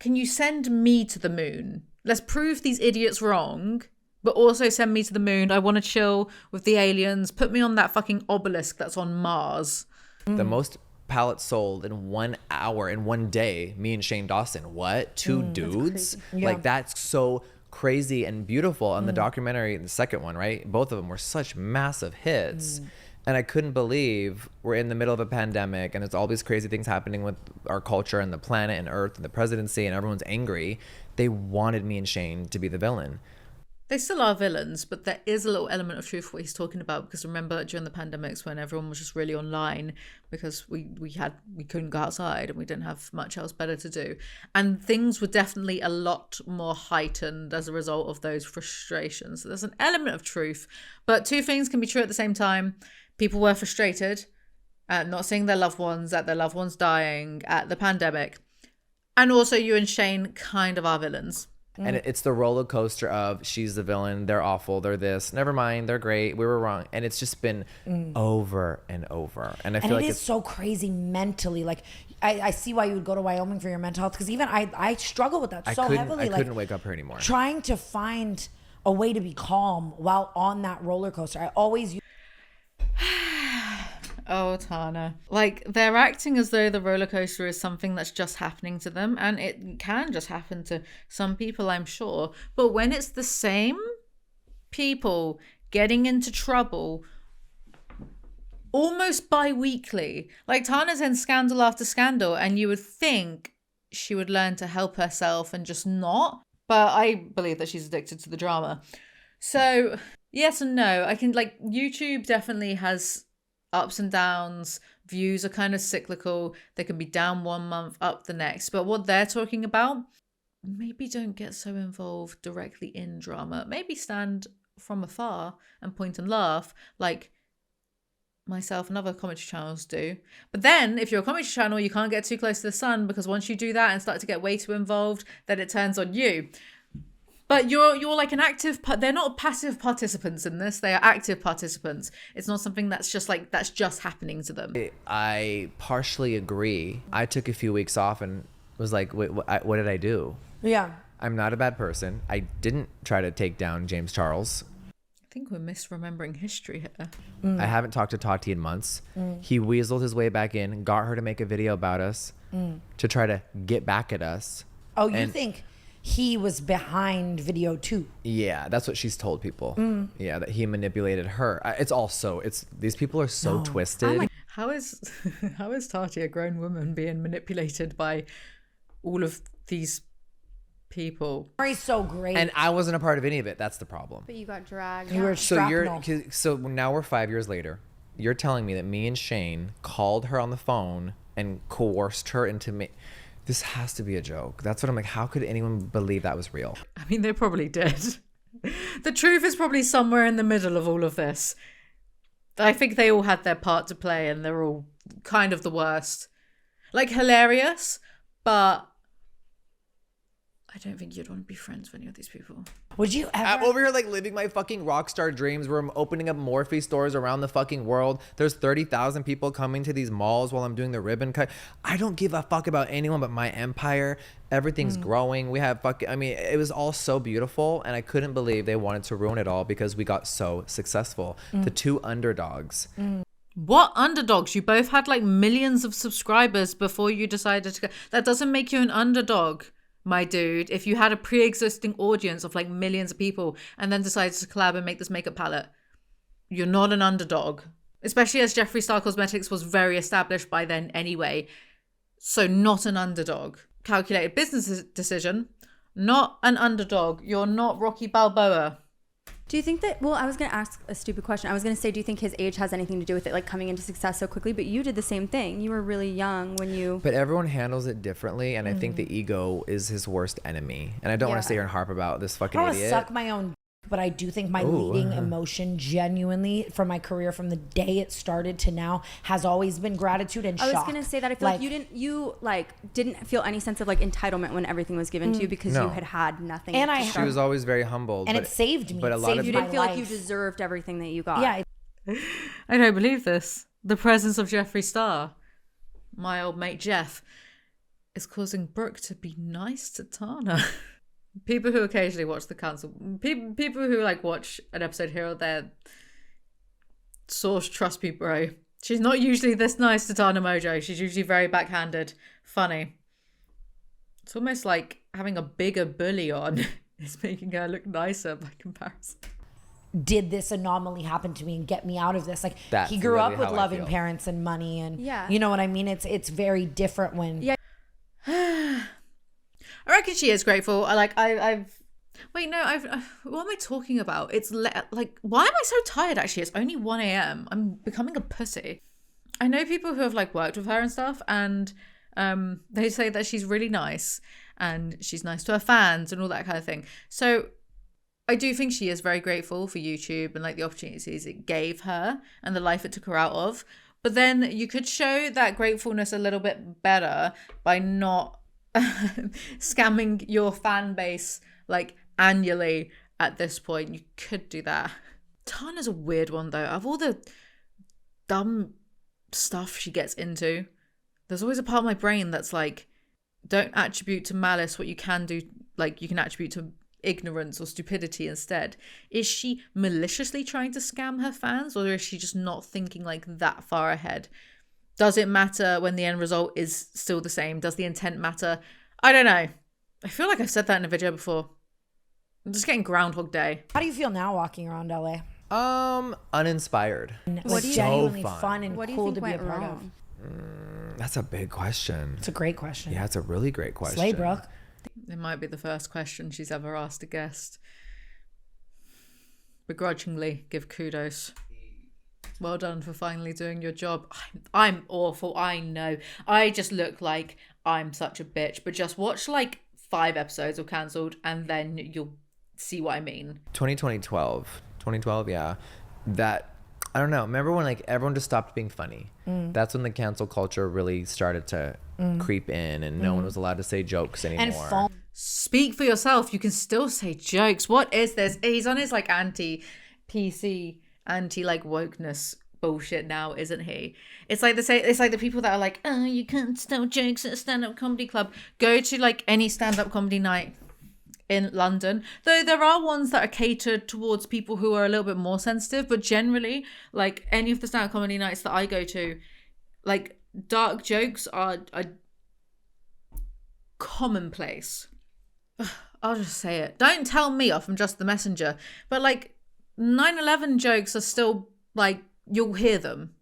can you send me to the moon? Let's prove these idiots wrong, but also send me to the moon. I want to chill with the aliens. Put me on that fucking obelisk that's on Mars. The most pallets sold in 1 hour, in one day, me and Shane Dawson. What? Two dudes? Like, that's so crazy and beautiful. And the documentary, the second one, right? Both of them were such massive hits. And I couldn't believe we're in the middle of a pandemic and it's all these crazy things happening with our culture and the planet and Earth and the presidency and everyone's angry. They wanted me and Shane to be the villain. They still are villains, but there is a little element of truth what he's talking about, because remember during the pandemics when everyone was just really online because we couldn't go outside and we didn't have much else better to do, and things were definitely a lot more heightened as a result of those frustrations. So there's an element of truth, but two things can be true at the same time. People were frustrated at not seeing their loved ones, at their loved ones dying, at the pandemic, and also you and Shane kind of are villains. And it's the roller coaster of she's the villain, they're awful, they're this, never mind, they're great, we were wrong. And it's just been over and over. And I feel like it's so crazy mentally. Like, I see why you would go to Wyoming for your mental health, because even I struggle with that heavily. I couldn't wake up here anymore. Trying to find a way to be calm while on that roller coaster. I always Oh, Tana. Like, they're acting as though the roller coaster is something that's just happening to them, and it can just happen to some people, I'm sure. But when it's the same people getting into trouble almost bi-weekly, like Tana's in scandal after scandal, and you would think she would learn to help herself and just not. But I believe that she's addicted to the drama. So, yes and no. I can, like, YouTube definitely has ups and downs. Views are kind of cyclical. They can be down 1 month, up the next. But what they're talking about, maybe don't get so involved directly in drama. Maybe stand from afar and point and laugh like myself and other commentary channels do. But then if you're a commentary channel, you can't get too close to the sun, because once you do that and start to get way too involved, then it turns on you. But you're like an active, they're not passive participants in this. They are active participants. It's not something that's just like, that's just happening to them. I partially agree. I took a few weeks off and was like, wait, what did I do? Yeah. I'm not a bad person. I didn't try to take down James Charles. I think we're misremembering history here. I haven't talked to Tati in months. He weaseled his way back in, got her to make a video about us to try to get back at us. Oh, you think he was behind video 2? Yeah, that's what she's told people. Yeah, that he manipulated her. These people are so twisted. How is Tati, a grown woman, being manipulated by all of these people? He's so great. And I wasn't a part of any of it. That's the problem. But you got dragged. You were So now we're 5 years later. You're telling me that me and Shane called her on the phone and coerced her into me. This has to be a joke. That's what I'm like. How could anyone believe that was real? I mean, they probably did. The truth is probably somewhere in the middle of all of this. I think they all had their part to play, and they're all kind of the worst. Like, hilarious, but I don't think you'd want to be friends with any of these people. Would you ever? I'm over here like living my fucking rock star dreams where I'm opening up Morphe stores around the fucking world. There's 30,000 people coming to these malls while I'm doing the ribbon cut. I don't give a fuck about anyone but my empire. Everything's growing. We have it was all so beautiful, and I couldn't believe they wanted to ruin it all because we got so successful. The two underdogs. What underdogs? You both had like millions of subscribers before you decided to go. That doesn't make you an underdog, my dude. If you had a pre-existing audience of like millions of people and then decided to collab and make this makeup palette, you're not an underdog. Especially as Jeffree Star Cosmetics was very established by then anyway. So not an underdog. Calculated business decision, not an underdog. You're not Rocky Balboa. Do you think that, well, I was going to ask a stupid question. I was going to say, do you think his age has anything to do with it, like coming into success so quickly? But you did the same thing. You were really young when you... But everyone handles it differently, and I think the ego is his worst enemy. And I don't want to sit here and harp about this fucking I idiot. suck my own. But I do think my leading emotion genuinely from my career from the day it started to now has always been gratitude and shock. I was going to say that I feel like you didn't feel any sense of like entitlement when everything was given to you because you had nothing. And She was always very humble. And it saved me. But a lot of you didn't feel like you deserved everything that you got. Yeah. I don't believe this. The presence of Jeffree Star, my old mate Jeff, is causing Brooke to be nice to Tana. People who occasionally watch the council, people who like watch an episode here or there, source, trust me, bro. She's not usually this nice to Tana Mongeau. She's usually very backhanded, funny. It's almost like having a bigger bully on is making her look nicer by comparison. Did this anomaly happen to me and get me out of this? Like That's he grew up literally with how I loving feel. parents and money and Yeah. you know what I mean? It's very different when I reckon she is grateful. What am I talking about? It's like, why am I so tired actually? It's only 1 a.m. I'm becoming a pussy. I know people who have like worked with her and stuff, and they say that she's really nice and she's nice to her fans and all that kind of thing. So I do think she is very grateful for YouTube and like the opportunities it gave her and the life it took her out of. But then you could show that gratefulness a little bit better by not scamming your fan base like annually at this point. You could do that. Tana's a weird one though. Of all the dumb stuff she gets into, there's always a part of my brain that's like, don't attribute to malice what you can do, like you can attribute to ignorance or stupidity instead. Is she maliciously trying to scam her fans, or is she just not thinking like that far ahead? Does it matter when the end result is still the same? Does the intent matter? I don't know. I feel like I've said that in a video before. I'm just getting Groundhog Day. How do you feel now walking around LA? Uninspired. What So genuinely fun. fun and What do you cool think to be a went part wrong? of. That's a big question. It's a great question. Yeah, it's a really great question. Slay, Brooke. It might be the first question she's ever asked a guest. Begrudgingly give kudos. Well done for finally doing your job. I'm awful, I know. I just look like I'm such a bitch. But just watch like 5 episodes of Cancelled and then you'll see what I mean. 2012, yeah. That, I don't know. Remember when like everyone just stopped being funny? That's when the cancel culture really started to creep in and no one was allowed to say jokes anymore. And phone. Speak for yourself. You can still say jokes. What is this? He's on his like anti-PC, anti-like wokeness bullshit now, isn't he? It's like the people that are like, oh, you can't tell jokes at a stand-up comedy club. Go to like any stand-up comedy night in London, though there are ones that are catered towards people who are a little bit more sensitive, but generally like any of the stand-up comedy nights that I go to, like dark jokes are commonplace. I'll just say it. Don't tell me off, I'm just the messenger. But like 9/11 jokes are still like, you'll hear them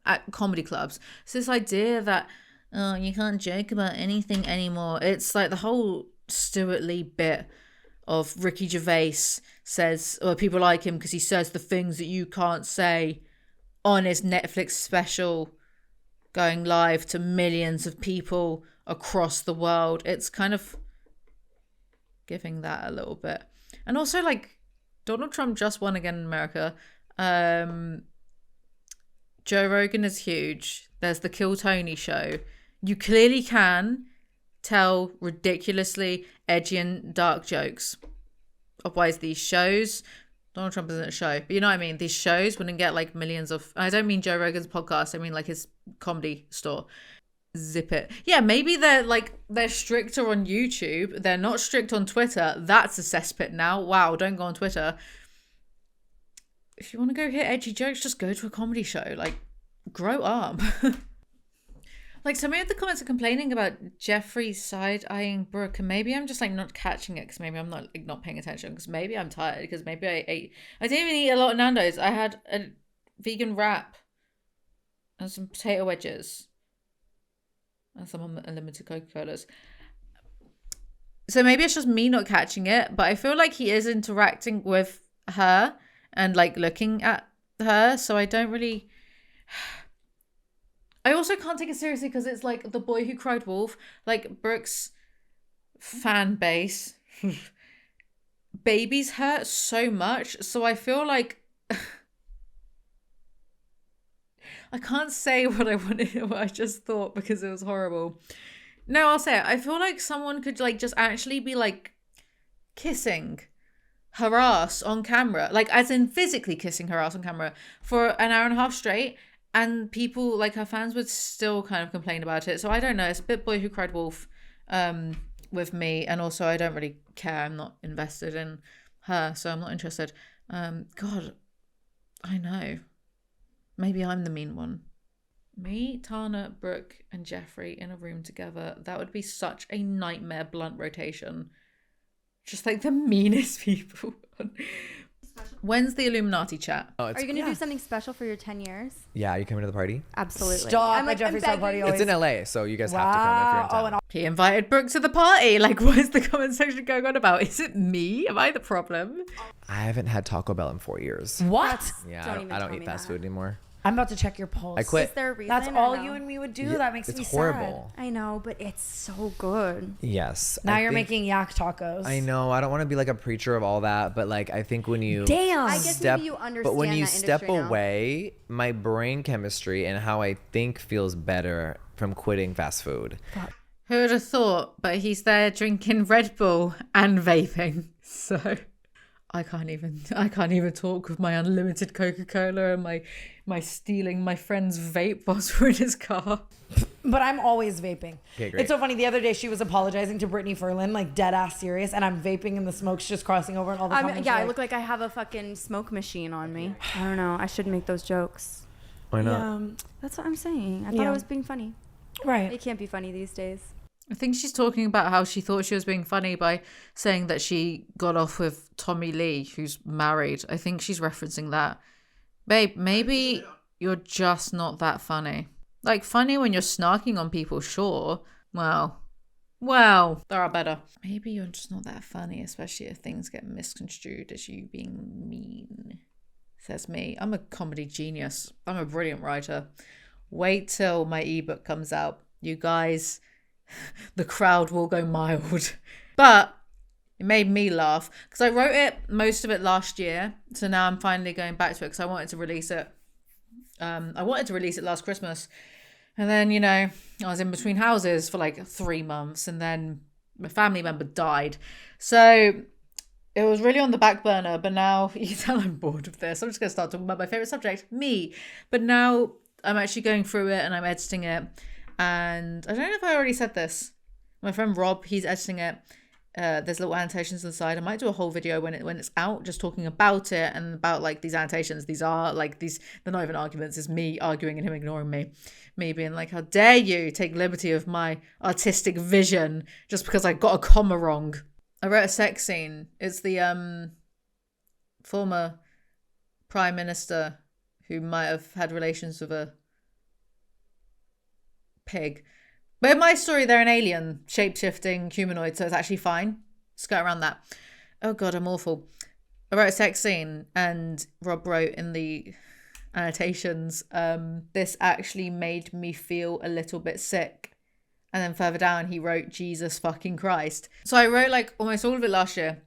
at comedy clubs. So this idea that you can't joke about anything anymore, it's like the whole Stuart Lee bit of Ricky Gervais says, or people like him because he says the things that you can't say on his Netflix special going live to millions of people across the world. It's kind of giving that a little bit. And also like Donald Trump just won again in America. Joe Rogan is huge. There's the Kill Tony show. You clearly can tell ridiculously edgy and dark jokes. Otherwise, these shows, Donald Trump isn't a show, but you know what I mean? These shows wouldn't get like millions of, I don't mean Joe Rogan's podcast, I mean like his comedy store. Zip it. Yeah, maybe they're stricter on YouTube. They're not strict on Twitter. That's a cesspit now. Wow, don't go on Twitter. If you want to go hear edgy jokes, just go to a comedy show. Like, grow up. Like, some of the comments are complaining about Jeffree side-eyeing Brooke, and maybe I'm just like not catching it because maybe I'm not paying attention because maybe I'm tired because maybe I didn't even eat a lot of Nando's. I had a vegan wrap and some potato wedges and some unlimited Coca-Colas. So maybe it's just me not catching it, but I feel like he is interacting with her and like looking at her, so I don't really... I also can't take it seriously because it's like The Boy Who Cried Wolf. Like Brooke's fan base babies hurt so much. So I feel like I can't say what I wanted, what I just thought because it was horrible. No, I'll say it. I feel like someone could like just actually be like kissing her ass on camera, like as in physically kissing her ass on camera for an hour and a half straight, and people like her fans would still kind of complain about it. So I don't know. It's a bit Boy Who Cried Wolf with me, and also I don't really care. I'm not invested in her, so I'm not interested. God, I know. Maybe I'm the mean one. Me, Tana, Brooke, and Jeffree in a room together. That would be such a nightmare blunt rotation. Just like the meanest people. When's the Illuminati chat? Oh, Are you going to do something special for your 10 years? Yeah, you coming to the party? Absolutely. Stop. I'm like, Jeffree Star party begging. It's in LA, so you guys have to come if you're in town. and He invited Brooke to the party. Like, what is the comment section going on about? Is it me? Am I the problem? I haven't had Taco Bell in 4 years. what? Yeah, Don't I even don't tell eat me fast that. food anymore. I'm about to check your pulse. I quit. Is there a reason? That's or all no? you and me would do. Yeah, That makes it's me horrible. I know, but it's so good. Yes. Now I you're think- making yak tacos. I know. I don't want to be like a preacher of all that, but like I think when you Damn. I guess step, maybe you understand but when you that step industry now. away, my brain chemistry and how I think feels better from quitting fast food. Who would have thought? But he's there drinking Red Bull and vaping. So I can't even talk with my unlimited Coca-Cola and my stealing my friend's vape whilst we're in his car. But I'm always vaping. Okay, great. It's so funny. The other day she was apologizing to Brittany Ferlin, like dead ass serious, and I'm vaping and the smoke's just crossing over and all the comments. Yeah, are I like, look like I have a fucking smoke machine on me. I don't know. I shouldn't make those jokes. Why not? yeah, That's what I'm saying. I thought Yeah. I was being funny. right. It can't be funny these days. I think she's talking about how she thought she was being funny by saying that she got off with Tommy Lee, who's married. I think she's referencing that. Babe, maybe you're just not that funny. Like, funny when you're snarking on people, sure. Well, there are better. Maybe you're just not that funny, especially if things get misconstrued as you being mean. Says me. I'm a comedy genius. I'm a brilliant writer. Wait till my ebook comes out. You guys, the crowd will go mild. But it made me laugh because I wrote it, most of it last year. So now I'm finally going back to it because I wanted to release it. I wanted to release it last Christmas. And then, you know, I was in between houses for like 3 months and then my family member died. So it was really on the back burner. But now you can tell I'm bored of this. I'm just going to start talking about my favorite subject, me. But now I'm actually going through it and I'm editing it. And I don't know if I already said this. My friend Rob, he's editing it. There's little annotations on the side. I might do a whole video when it's out, just talking about it and about like these annotations. These are like they're not even arguments. It's me arguing and him ignoring me. Me being like, how dare you take liberty of my artistic vision just because I got a comma wrong. I wrote a sex scene. It's the former prime minister who might have had relations with a pig. But in my story, they're an alien, shape-shifting humanoid, so it's actually fine. Skirt around that. Oh God, I'm awful. I wrote a sex scene and Rob wrote in the annotations, this actually made me feel a little bit sick. And then further down, he wrote, Jesus fucking Christ. So I wrote like almost all of it last year.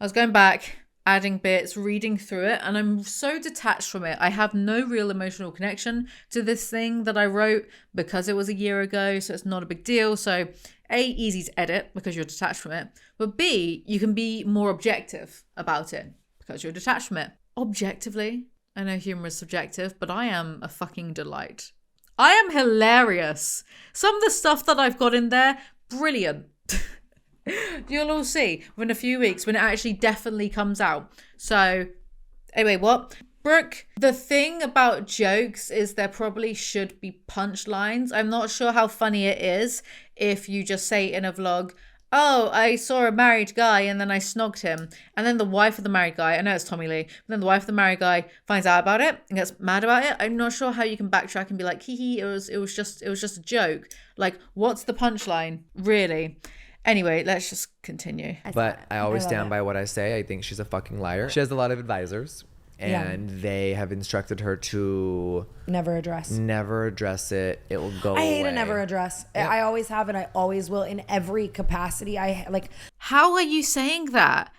I was going back, adding bits, reading through it, and I'm so detached from it. I have no real emotional connection to this thing that I wrote because it was a year ago, so it's not a big deal. So A, easy to edit because you're detached from it, but B, you can be more objective about it because you're detached from it. Objectively, I know humor is subjective, but I am a fucking delight. I am hilarious. Some of the stuff that I've got in there, brilliant. You'll all see within a few weeks when it actually definitely comes out. So anyway, what? Brooke, the thing about jokes is there probably should be punchlines. I'm not sure how funny it is if you just say in a vlog, oh, I saw a married guy and then I snogged him. And then the wife of the married guy, I know it's Tommy Lee, but then the wife of the married guy finds out about it and gets mad about it. I'm not sure how you can backtrack and be like, hee, it was just a joke. Like, what's the punchline? Really? Anyway, let's just continue. But I always love stand it. by what I say. I think she's a fucking liar. She has a lot of advisors, and they have instructed her to Never address. never address it. It will go I hate away. a never address. Yeah. I always have and I always will in every capacity. I like. How are you saying that?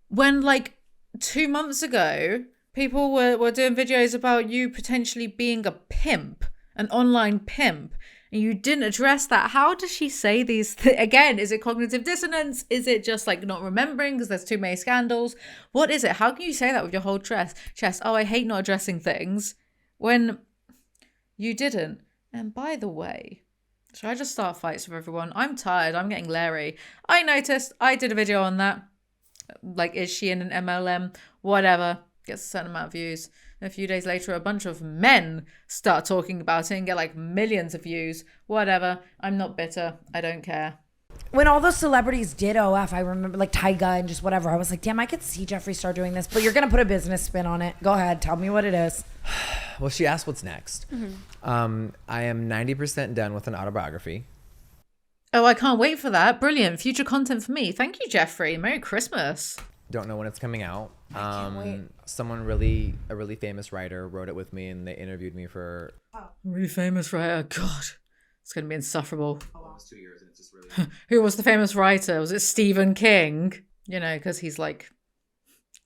when like 2 months ago, people were doing videos about you potentially being a pimp, an online pimp, and you didn't address that. How does she say these again? Is it cognitive dissonance? Is it just like not remembering because there's too many scandals? What is it? How can you say that with your whole chest? Oh, I hate not addressing things when you didn't. And by the way, should I just start fights with everyone? I'm tired. I'm getting leery. I noticed I did a video on that. Like, is she in an MLM? Whatever. Gets a certain amount of views. And a few days later, a bunch of men start talking about it and get like millions of views. Whatever. I'm not bitter. I don't care. When all those celebrities did OF, I remember like Tyga and just whatever. I was like, damn, I could see Jeffree Star doing this, but you're going to put a business spin on it. Go ahead. Tell me what it is. Well, she asked what's next. I am 90% done with an autobiography. Oh, I can't wait for that. Brilliant. Future content for me. Thank you, Jeffree. Merry Christmas. Don't know when it's coming out. can't wait. Someone a really famous writer wrote it with me, and they interviewed me for Really famous writer. God, it's going to be insufferable. almost 2 years, and it's just really. Who was the famous writer? Was it Stephen King? You know, because he's like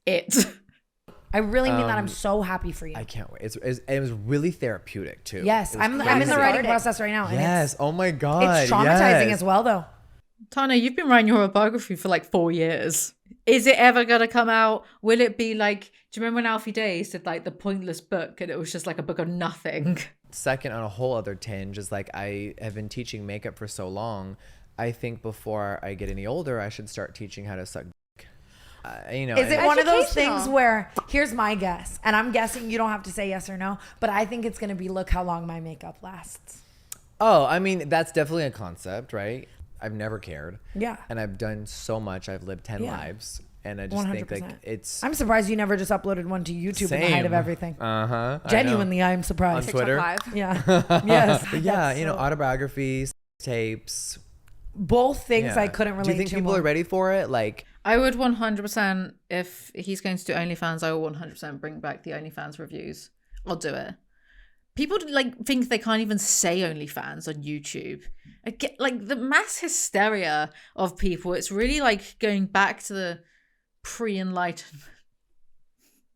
it. I really mean that. I'm so happy for you. I can't wait. It was really therapeutic too. Yes, It was I'm in the crazy. writing process right now. And Yes. Oh my god. it's traumatizing yes. as well, though. Tana, you've been writing your autobiography for like 4 years. Is it ever going to come out? Will it be like, do you remember when Alfie Days did like the pointless book and it was just like a book of nothing? Second, on a whole other tinge, is like I have been teaching makeup for so long. I think before I get any older, I should start teaching how to suck dick. You know, Is it one of those Educational. things where, here's my guess, and I'm guessing you don't have to say yes or no, but I think it's going to be, look how long my makeup lasts. Oh, I mean, that's definitely a concept, right? I've never cared. Yeah. And I've done so much. I've lived 10 Yeah. lives. And I just think 100%. like it's I'm surprised you never just uploaded one to YouTube in the height of Same. everything. Uh-huh. Genuinely, I'm On surprised. Twitter. Live. Yeah. Yes. But yeah, That's you know, so- autobiographies, tapes. both things Yeah. I couldn't relate to. Do you think people more. are ready for it? Like, I would 100%, if he's going to do OnlyFans, I will 100% bring back the OnlyFans reviews. I'll do it. People like think they can't even say OnlyFans on YouTube. I get like the mass hysteria of people. It's really like going back to the pre-enlightenment.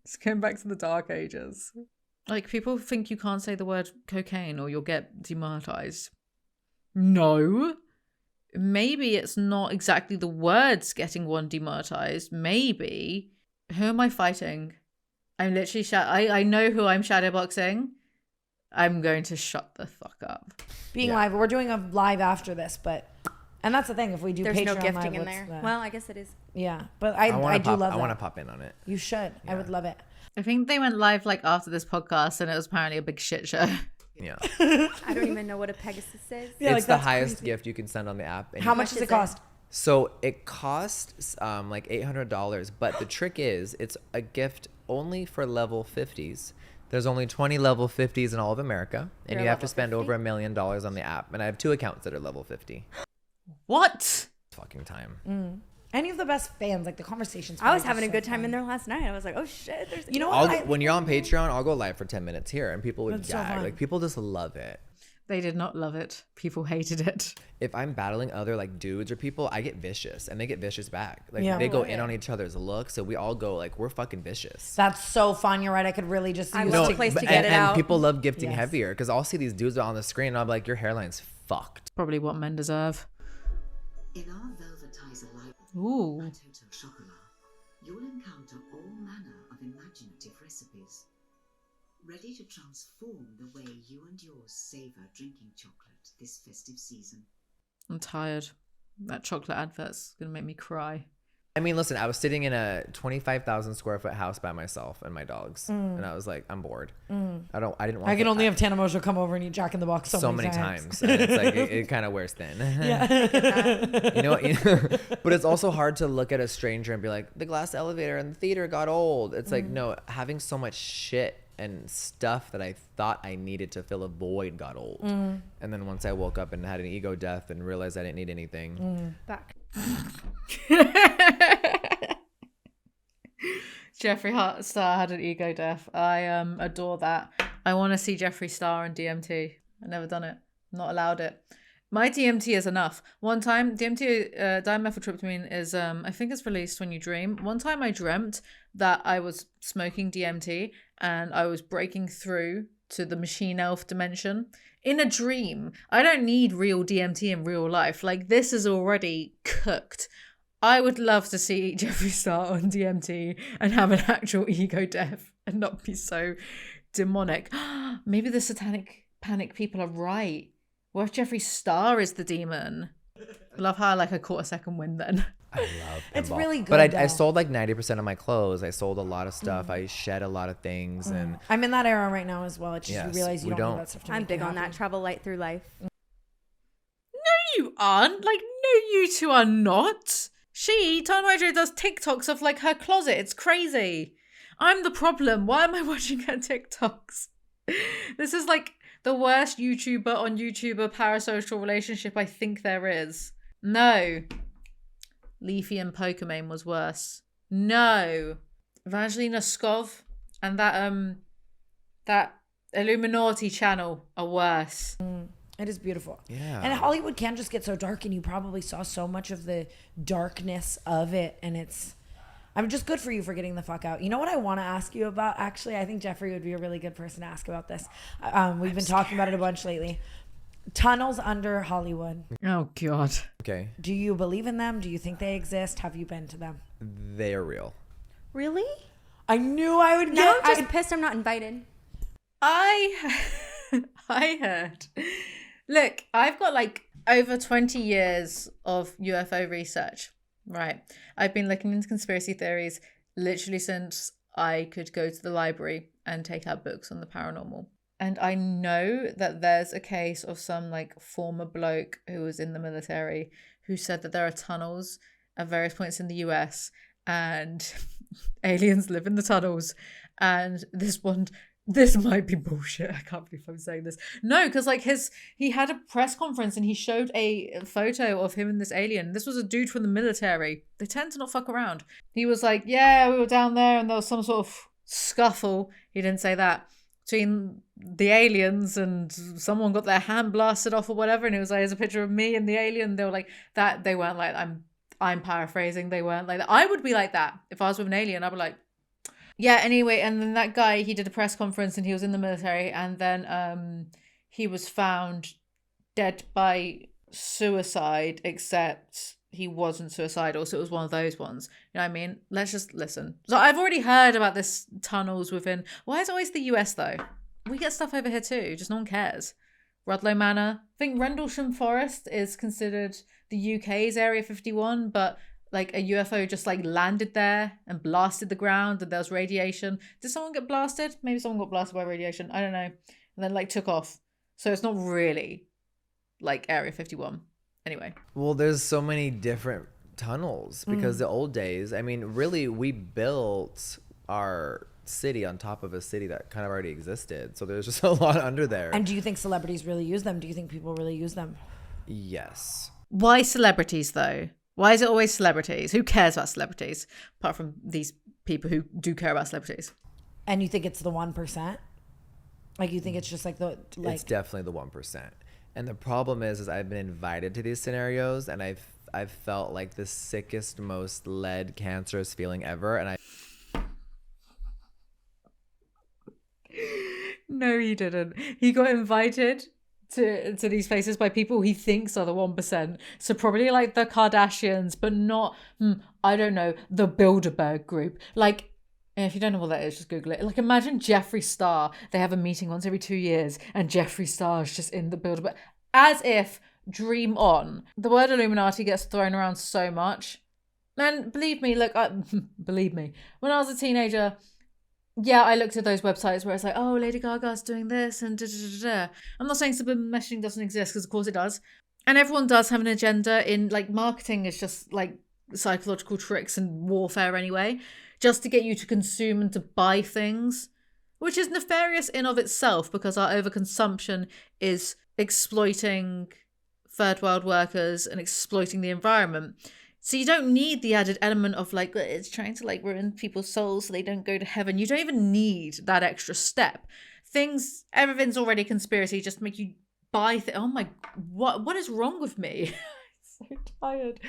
It's going back to the dark ages. Like people think you can't say the word cocaine or you'll get demonetized. No. Maybe it's not exactly the words getting one demonetized. Maybe. Who am I fighting? I'm literally I know who I'm shadowboxing. I'm going to shut the fuck up. Being live, we're doing a live after this, but and that's the thing. If we do There's Patreon no live, gifting in what's there. the- Well, I guess it is. yeah, but I wanna do love that. I want to pop in on it. You should. I would love it. I think they went live like after this podcast and it was apparently a big shit show. Yeah. I don't even know what a Pegasus is. Yeah, like, It's the that's highest crazy. gift you can send on the app. And How much does is it cost? So it costs like $800, but the trick is it's a gift only for level 50s. There's only 20 level 50s in all of America, and You're you have to level spend 50? over $1 million on the app. And I have 2 accounts that are level 50. What? Fucking time. And you have the best fans. Like the conversations. I was having a good time in there last night. I was like, oh shit. There's You know what? When you're on Patreon, I'll go live for 10 minutes here, and people would That's so gag. fun. Like people just love it. They did not love it. People hated it. If I'm battling other like dudes or people, I get vicious, and they get vicious back. Like Yeah. they go Right. in on each other's looks, so we all go like we're fucking vicious. That's so fun. You're right. I could really just. I use love to- a place to but- get it and out. people love gifting Yes. heavier because I'll see these dudes on the screen, and I'm like, your hairline's fucked. Probably what men deserve. In our velvetizer light Ooh. at Hotel Chocolat, you'll encounter all manner of imaginative recipes, ready to transform the way you and yours savor drinking chocolate this festive season. I'm tired. That chocolate advert's going to make me cry. I mean, listen, I was sitting in a 25,000 square foot house by myself and my dogs, and I was like, I'm bored. I didn't want. I can only have Tana Mongeau come over and eat Jack in the Box so many times. And it's like it kind of wears thin. Yeah. You know what? But it's also hard to look at a stranger and be like, the glass elevator in the theater got old. It's like, no, having so much shit and stuff that I thought I needed to fill a void got old. And then once I woke up and had an ego death and realized I didn't need anything. back. Jeffree Star had an ego death. I adore that. I want to see Jeffree Star in DMT. I've never done it. Not allowed it. My DMT is enough. One time, DMT, dimethyltryptamine is, I think it's released when you dream. One time I dreamt that I was smoking DMT and I was breaking through to the machine elf dimension in a dream. I don't need real DMT in real life. Like, this is already cooked. I would love to see Jeffree Star on DMT and have an actual ego death and not be so demonic. Maybe the satanic panic people are right. What if Jeffree Star is the demon? I love how I caught a second win then. I love pinball. It's really good, But I though. sold like 90% of my clothes. I sold a lot of stuff. I shed a lot of things. And I'm in that era right now as well. It's just Yes, you realize you we don't don't- need that stuff to I'm make big you on that. happy. Travel light through life. No, you aren't. No, you two are not. Tana Mongeau, does TikToks of her closet. It's crazy. I'm the problem. Why am I watching her TikToks? This is the worst YouTuber on YouTuber parasocial relationship I think there is. No. Leafy and Pokemon was worse. No. Evangelina Skov and that Illuminati channel are worse. It is beautiful. Yeah. And Hollywood can just get so dark, and you probably saw so much of the darkness of it, and I'm just good for you for getting the fuck out. You know what I want to ask you about? Actually, I think Jeffree would be a really good person to ask about this. We've been talking about it a bunch lately. Tunnels under Hollywood. Oh, God. okay, Do you believe in them? Do you think they exist? Have you been to them? they are real. Really? I knew I would Now get. I'm just pissed I'm not invited. I heard. Look, I've got over 20 years of UFO research, right? I've been looking into conspiracy theories literally since I could go to the library and take out books on the paranormal. And I know that there's a case of some former bloke who was in the military who said that there are tunnels at various points in the US and aliens live in the tunnels. And this might be bullshit. I can't believe I'm saying this. No, because he had a press conference and he showed a photo of him and this alien. This was a dude from the military. They tend to not fuck around. He was like, yeah, we were down there and there was some sort of scuffle. He didn't say that. Between the aliens and someone got their hand blasted off or whatever. And it was there's a picture of me and the alien. They were like that. They weren't like, I'm paraphrasing. They weren't like that. I would be like that. If I was with an alien, I'd be like, yeah, anyway, and then that guy, he did a press conference and he was in the military, and then he was found dead by suicide, except he wasn't suicidal, so it was one of those ones. You know what I mean? Let's just listen. So I've already heard about this tunnels within... Why is it always the US, though? We get stuff over here too, just no one cares. Rudloe Manor. I think Rendlesham Forest is considered the UK's Area 51, but... a UFO just landed there and blasted the ground and there was radiation. Did someone get blasted? Maybe someone got blasted by radiation. I don't know. And then took off. So it's not really Area 51. Anyway. Well, there's so many different tunnels because the old days, I mean, really, we built our city on top of a city that kind of already existed. So there's just a lot under there. And do you think celebrities really use them? Do you think people really use them? Yes. Why celebrities, though? Why is it always celebrities? Who cares about celebrities? Apart from these people who do care about celebrities. And you think it's the 1%? You think it's just It's definitely the 1%. And the problem is I've been invited to these scenarios and I've felt like the sickest, most lead cancerous feeling ever. And No, he didn't. He got invited to these places by people he thinks are the 1%. So probably the Kardashians, but not, I don't know, the Bilderberg group. If you don't know what that is, just Google it. Imagine Jeffree Star. They have a meeting once every 2 years and Jeffree Star is just in the Bilderberg. As if, dream on. The word Illuminati gets thrown around so much. And believe me, believe me, when I was a teenager... Yeah, I looked at those websites where it's oh, Lady Gaga's doing this and da-da-da-da. I'm not saying subliminal messaging doesn't exist, because of course it does. And everyone does have an agenda in, marketing is just, psychological tricks and warfare anyway, just to get you to consume and to buy things, which is nefarious in of itself, because our overconsumption is exploiting third world workers and exploiting the environment. So you don't need the added element of it's trying to ruin people's souls so they don't go to heaven. You don't even need that extra step. Everything's already conspiracy just to make you buy oh my, what is wrong with me? I'm so tired.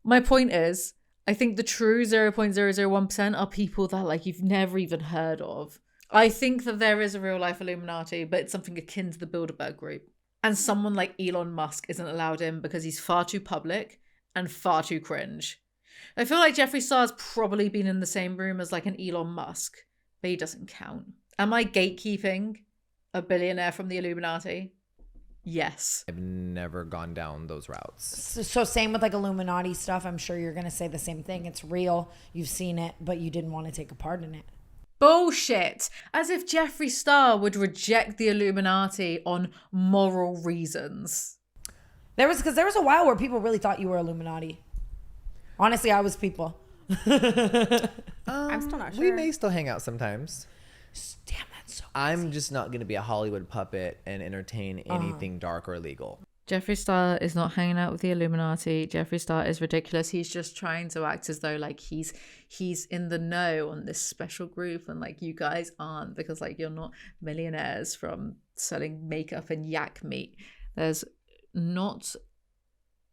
My point is, I think the true 0.001% are people that like you've never even heard of. I think that there is a real life Illuminati, but it's something akin to the Bilderberg Group. And someone like Elon Musk isn't allowed in because he's far too public and far too cringe. I feel like Jeffree Star's probably been in the same room as like an Elon Musk, but he doesn't count. Am I gatekeeping a billionaire from the Illuminati? Yes. I've never gone down those routes. So same with like Illuminati stuff. I'm sure you're going to say the same thing. It's real. You've seen it, but you didn't want to take a part in it. Bullshit. As if Jeffree Star would reject the Illuminati on moral reasons. There was a while where people really thought you were Illuminati. Honestly, I was people. I'm still not sure. We may still hang out sometimes. Damn, that's so crazy. I'm just not going to be a Hollywood puppet and entertain anything dark or illegal. Jeffree Star is not hanging out with the Illuminati. Jeffree Star is ridiculous. He's just trying to act as though like he's in the know on this special group, and like you guys aren't, because like you're not millionaires from selling makeup and yak meat. There's not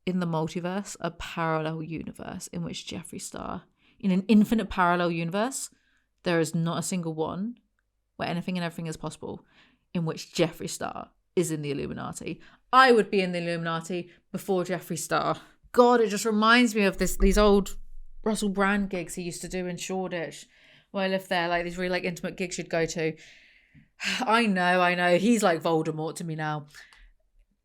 in the multiverse a parallel universe in which Jeffree Star, in an infinite parallel universe, there is not a single one where anything and everything is possible in which Jeffree Star is in the Illuminati. I would be in the Illuminati before Jeffree Star. God, it just reminds me of these old Russell Brand gigs he used to do in Shoreditch, where I lived there, like these really like intimate gigs you'd go to. I know, he's like Voldemort to me now.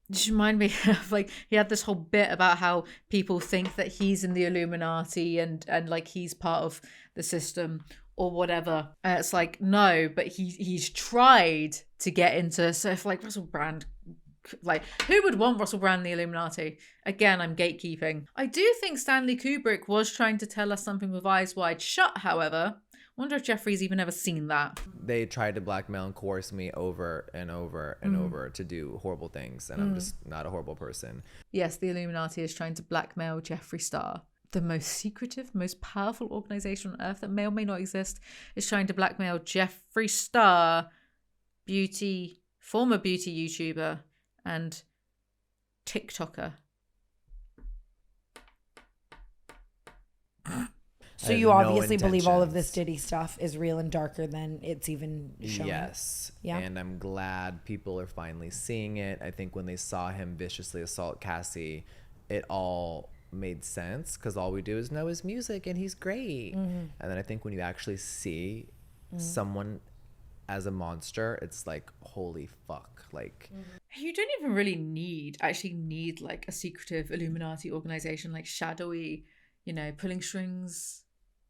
Just remind me of like he had this whole bit about how people think that he's in the Illuminati and like he's part of the system or whatever. It's like, no, but he's tried to get into, so if like Russell Brand, like who would want Russell Brand in the Illuminati? Again, I'm gatekeeping. I do think Stanley Kubrick was trying to tell us something with Eyes Wide Shut, however. Wonder if Jeffree's even ever seen that. They tried to blackmail and coerce me over and over and over to do horrible things, and I'm just not a horrible person. Yes, the Illuminati is trying to blackmail Jeffree Star. The most secretive, most powerful organization on earth that may or may not exist is trying to blackmail Jeffree Star, former beauty YouTuber and TikToker. So you obviously believe all of this Diddy stuff is real and darker than it's even shown. Yes. Yeah. And I'm glad people are finally seeing it. I think when they saw him viciously assault Cassie, it all made sense because all we do is know his music and he's great. And then I think when you actually see someone as a monster, it's like, holy fuck. Like, you don't even really need like a secretive Illuminati organization, like shadowy, pulling strings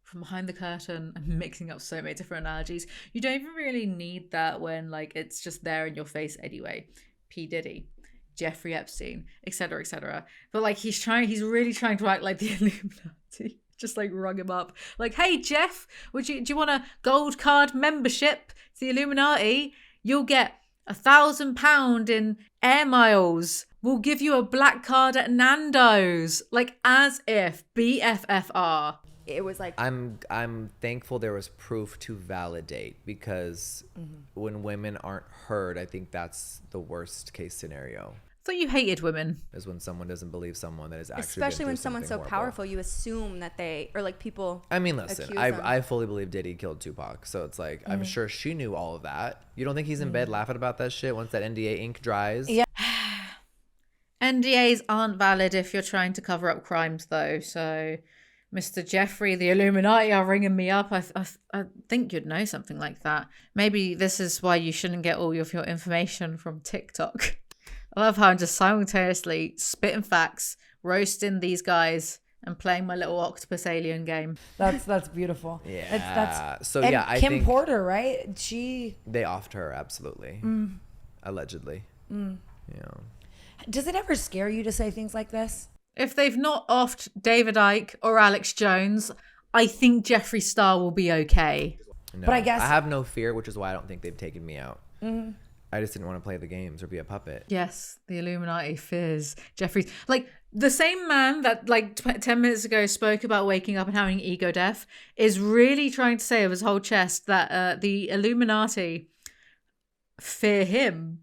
from behind the curtain. I'm mixing up so many different analogies. You don't even really need that when like it's just there in your face anyway. P. Diddy, Jeffrey Epstein, etc., etc. But like he's really trying to act like the Illuminati. Just like rung him up. Like, hey Jeff, do you want a gold card membership to the Illuminati? You'll get £1,000 in air miles. We'll give you a black card at Nando's. Like as if BFFR. It was like, I'm thankful there was proof to validate, because when women aren't heard, I think that's the worst case scenario. I thought you hated women. Is when someone doesn't believe someone that is actually especially been when through someone's so something horrible. powerful, you assume that they, or like people. I mean, listen, accuse them. I fully believe Diddy killed Tupac, so it's like I'm sure she knew all of that. You don't think he's in bed laughing about that shit once that NDA ink dries? Yeah. NDAs aren't valid if you're trying to cover up crimes, though. So, Mr. Jeffree, the Illuminati are ringing me up. I think you'd know something like that. Maybe this is why you shouldn't get all of your information from TikTok. I love how I'm just simultaneously spitting facts, roasting these guys, and playing my little octopus alien game. That's beautiful. Yeah. That's so and yeah, I Kim think Porter, right? they offed her, absolutely, allegedly. Does it ever scare you to say things like this? If they've not offed David Icke or Alex Jones, I think Jeffree Star will be okay. No, But I guess- I have no fear, which is why I don't think they've taken me out. I just didn't want to play the games or be a puppet. Yes, the Illuminati fears Jeffree. Like, the same man that, like, 10 minutes ago spoke about waking up and having ego death is really trying to say with his whole chest that the Illuminati fear him.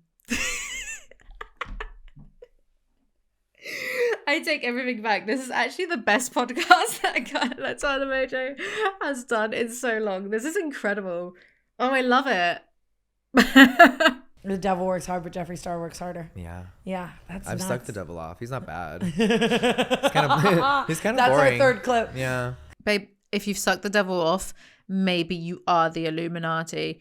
I take everything back. This is actually the best podcast that Tana Mongeau has done in so long. This is incredible. Oh, I love it. The devil works hard, but Jeffree Star works harder. Yeah. Yeah, that's I've nuts. sucked the devil off. He's not bad. He's kind of That's boring. our third clip. Yeah. Babe, if you've sucked the devil off, maybe you are the Illuminati.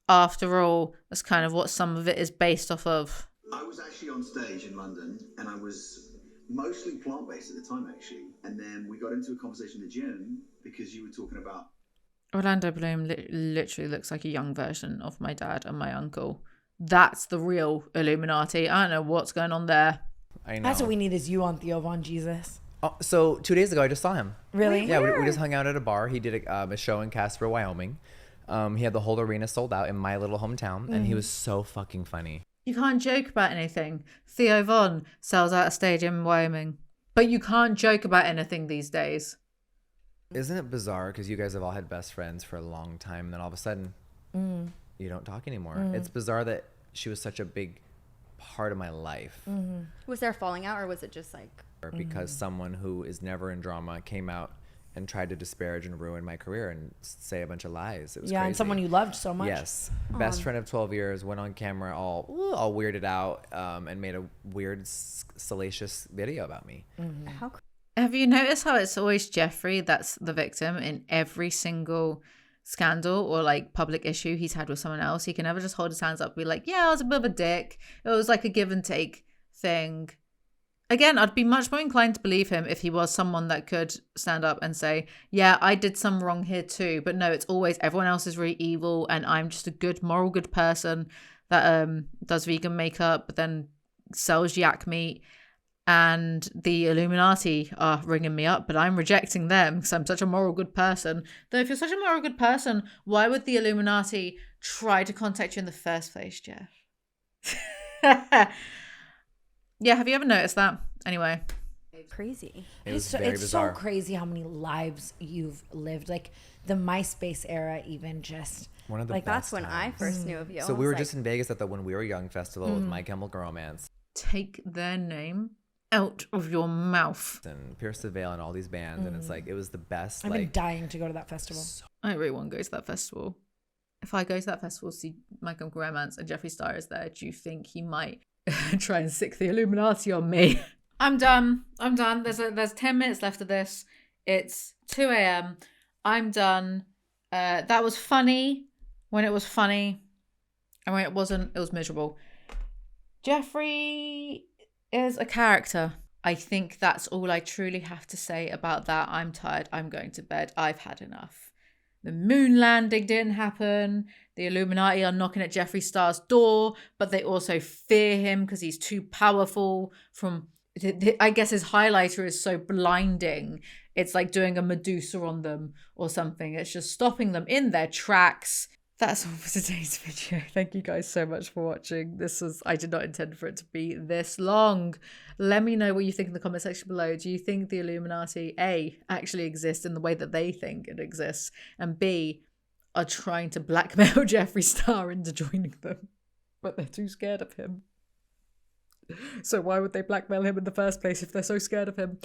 After all, that's kind of what some of it is based off of. I was actually on stage in London, and I was mostly plant-based at the time, actually. And then we got into a conversation in the gym because you were talking about... Orlando Bloom literally looks like a young version of my dad and my uncle. That's the real Illuminati. I don't know what's going on there. I know. That's what we need is you on Theo Von Jesus. Oh, so 2 days ago, I just saw him. Really? Yeah, we just hung out at a bar. He did a show in Casper, Wyoming. He had the whole arena sold out in my little hometown, and he was so fucking funny. You can't joke about anything. Theo Von sells out a stadium in Wyoming. But you can't joke about anything these days. Isn't it bizarre? Because you guys have all had best friends for a long time, and then all of a sudden, you don't talk anymore. It's bizarre that she was such a big part of my life. Was there a falling out, or was it just like... Because someone who is never in drama came out and tried to disparage and ruin my career and say a bunch of lies. It was crazy. And someone you loved so much. Yes. Best friend of 12 years, went on camera all weirded out and made a weird, salacious video about me. How Have you noticed how it's always Jeffree that's the victim in every single scandal or like public issue he's had with someone else? He can never just hold his hands up and be like, yeah, I was a bit of a dick. It was like a give and take thing. Again, I'd be much more inclined to believe him if he was someone that could stand up and say, yeah, I did some wrong here too. But no, it's always everyone else is really evil and I'm just a good, moral, good person that does vegan makeup but then sells yak meat. And the Illuminati are ringing me up, but I'm rejecting them because I'm such a moral, good person. Though if you're such a moral, good person, why would the Illuminati try to contact you in the first place, Jeff? Yeah, have you ever noticed that? Anyway. crazy? It was It's very bizarre. so crazy how many lives you've lived. Like the MySpace era, even just... One of the like That's best when I times. first knew of you. So I we were was just in Vegas at the When We Were Young festival with My Chemical Romance Take their name out of your mouth. and Pierce the Veil and all these bands, and it's like it was the best. I've been Like dying to go to that festival. I really want to go to that festival. If I go to that festival, see My Chemical Romance and Jeffree Star is there, do you think he might try and sick the Illuminati on me? I'm done. There's 10 minutes left of this. It's 2 a.m. I'm done. That was funny when it was funny. And when it wasn't, it was miserable. Jeffree is a character. I think that's all I truly have to say about that. I'm tired. I'm going to bed. I've had enough. The moon landing didn't happen. The Illuminati are knocking at Jeffree Star's door, but they also fear him because he's too powerful. I guess his highlighter is so blinding. It's like doing a Medusa on them or something. It's just stopping them in their tracks. That's all for today's video. Thank you guys so much for watching. I did not intend for it to be this long. Let me know what you think in the comment section below. Do you think the Illuminati, A, actually exist in the way that they think it exists, and B, are trying to blackmail Jeffree Star into joining them, but they're too scared of him? So why would they blackmail him in the first place if they're so scared of him?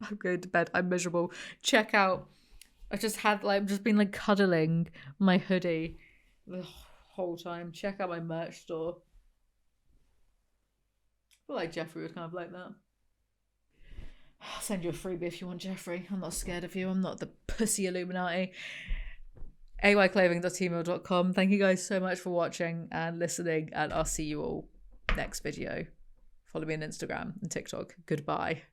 I'm going to bed. I'm miserable. Check out. I've just been cuddling my hoodie the whole time. Check out my merch store. I feel like Jeffree would kind of like that. I'll send you a freebie if you want, Jeffree. I'm not scared of you. I'm not the pussy Illuminati. ayclothing.tmail.com. Thank you guys so much for watching and listening, and I'll see you all next video. Follow me on Instagram and TikTok. Goodbye.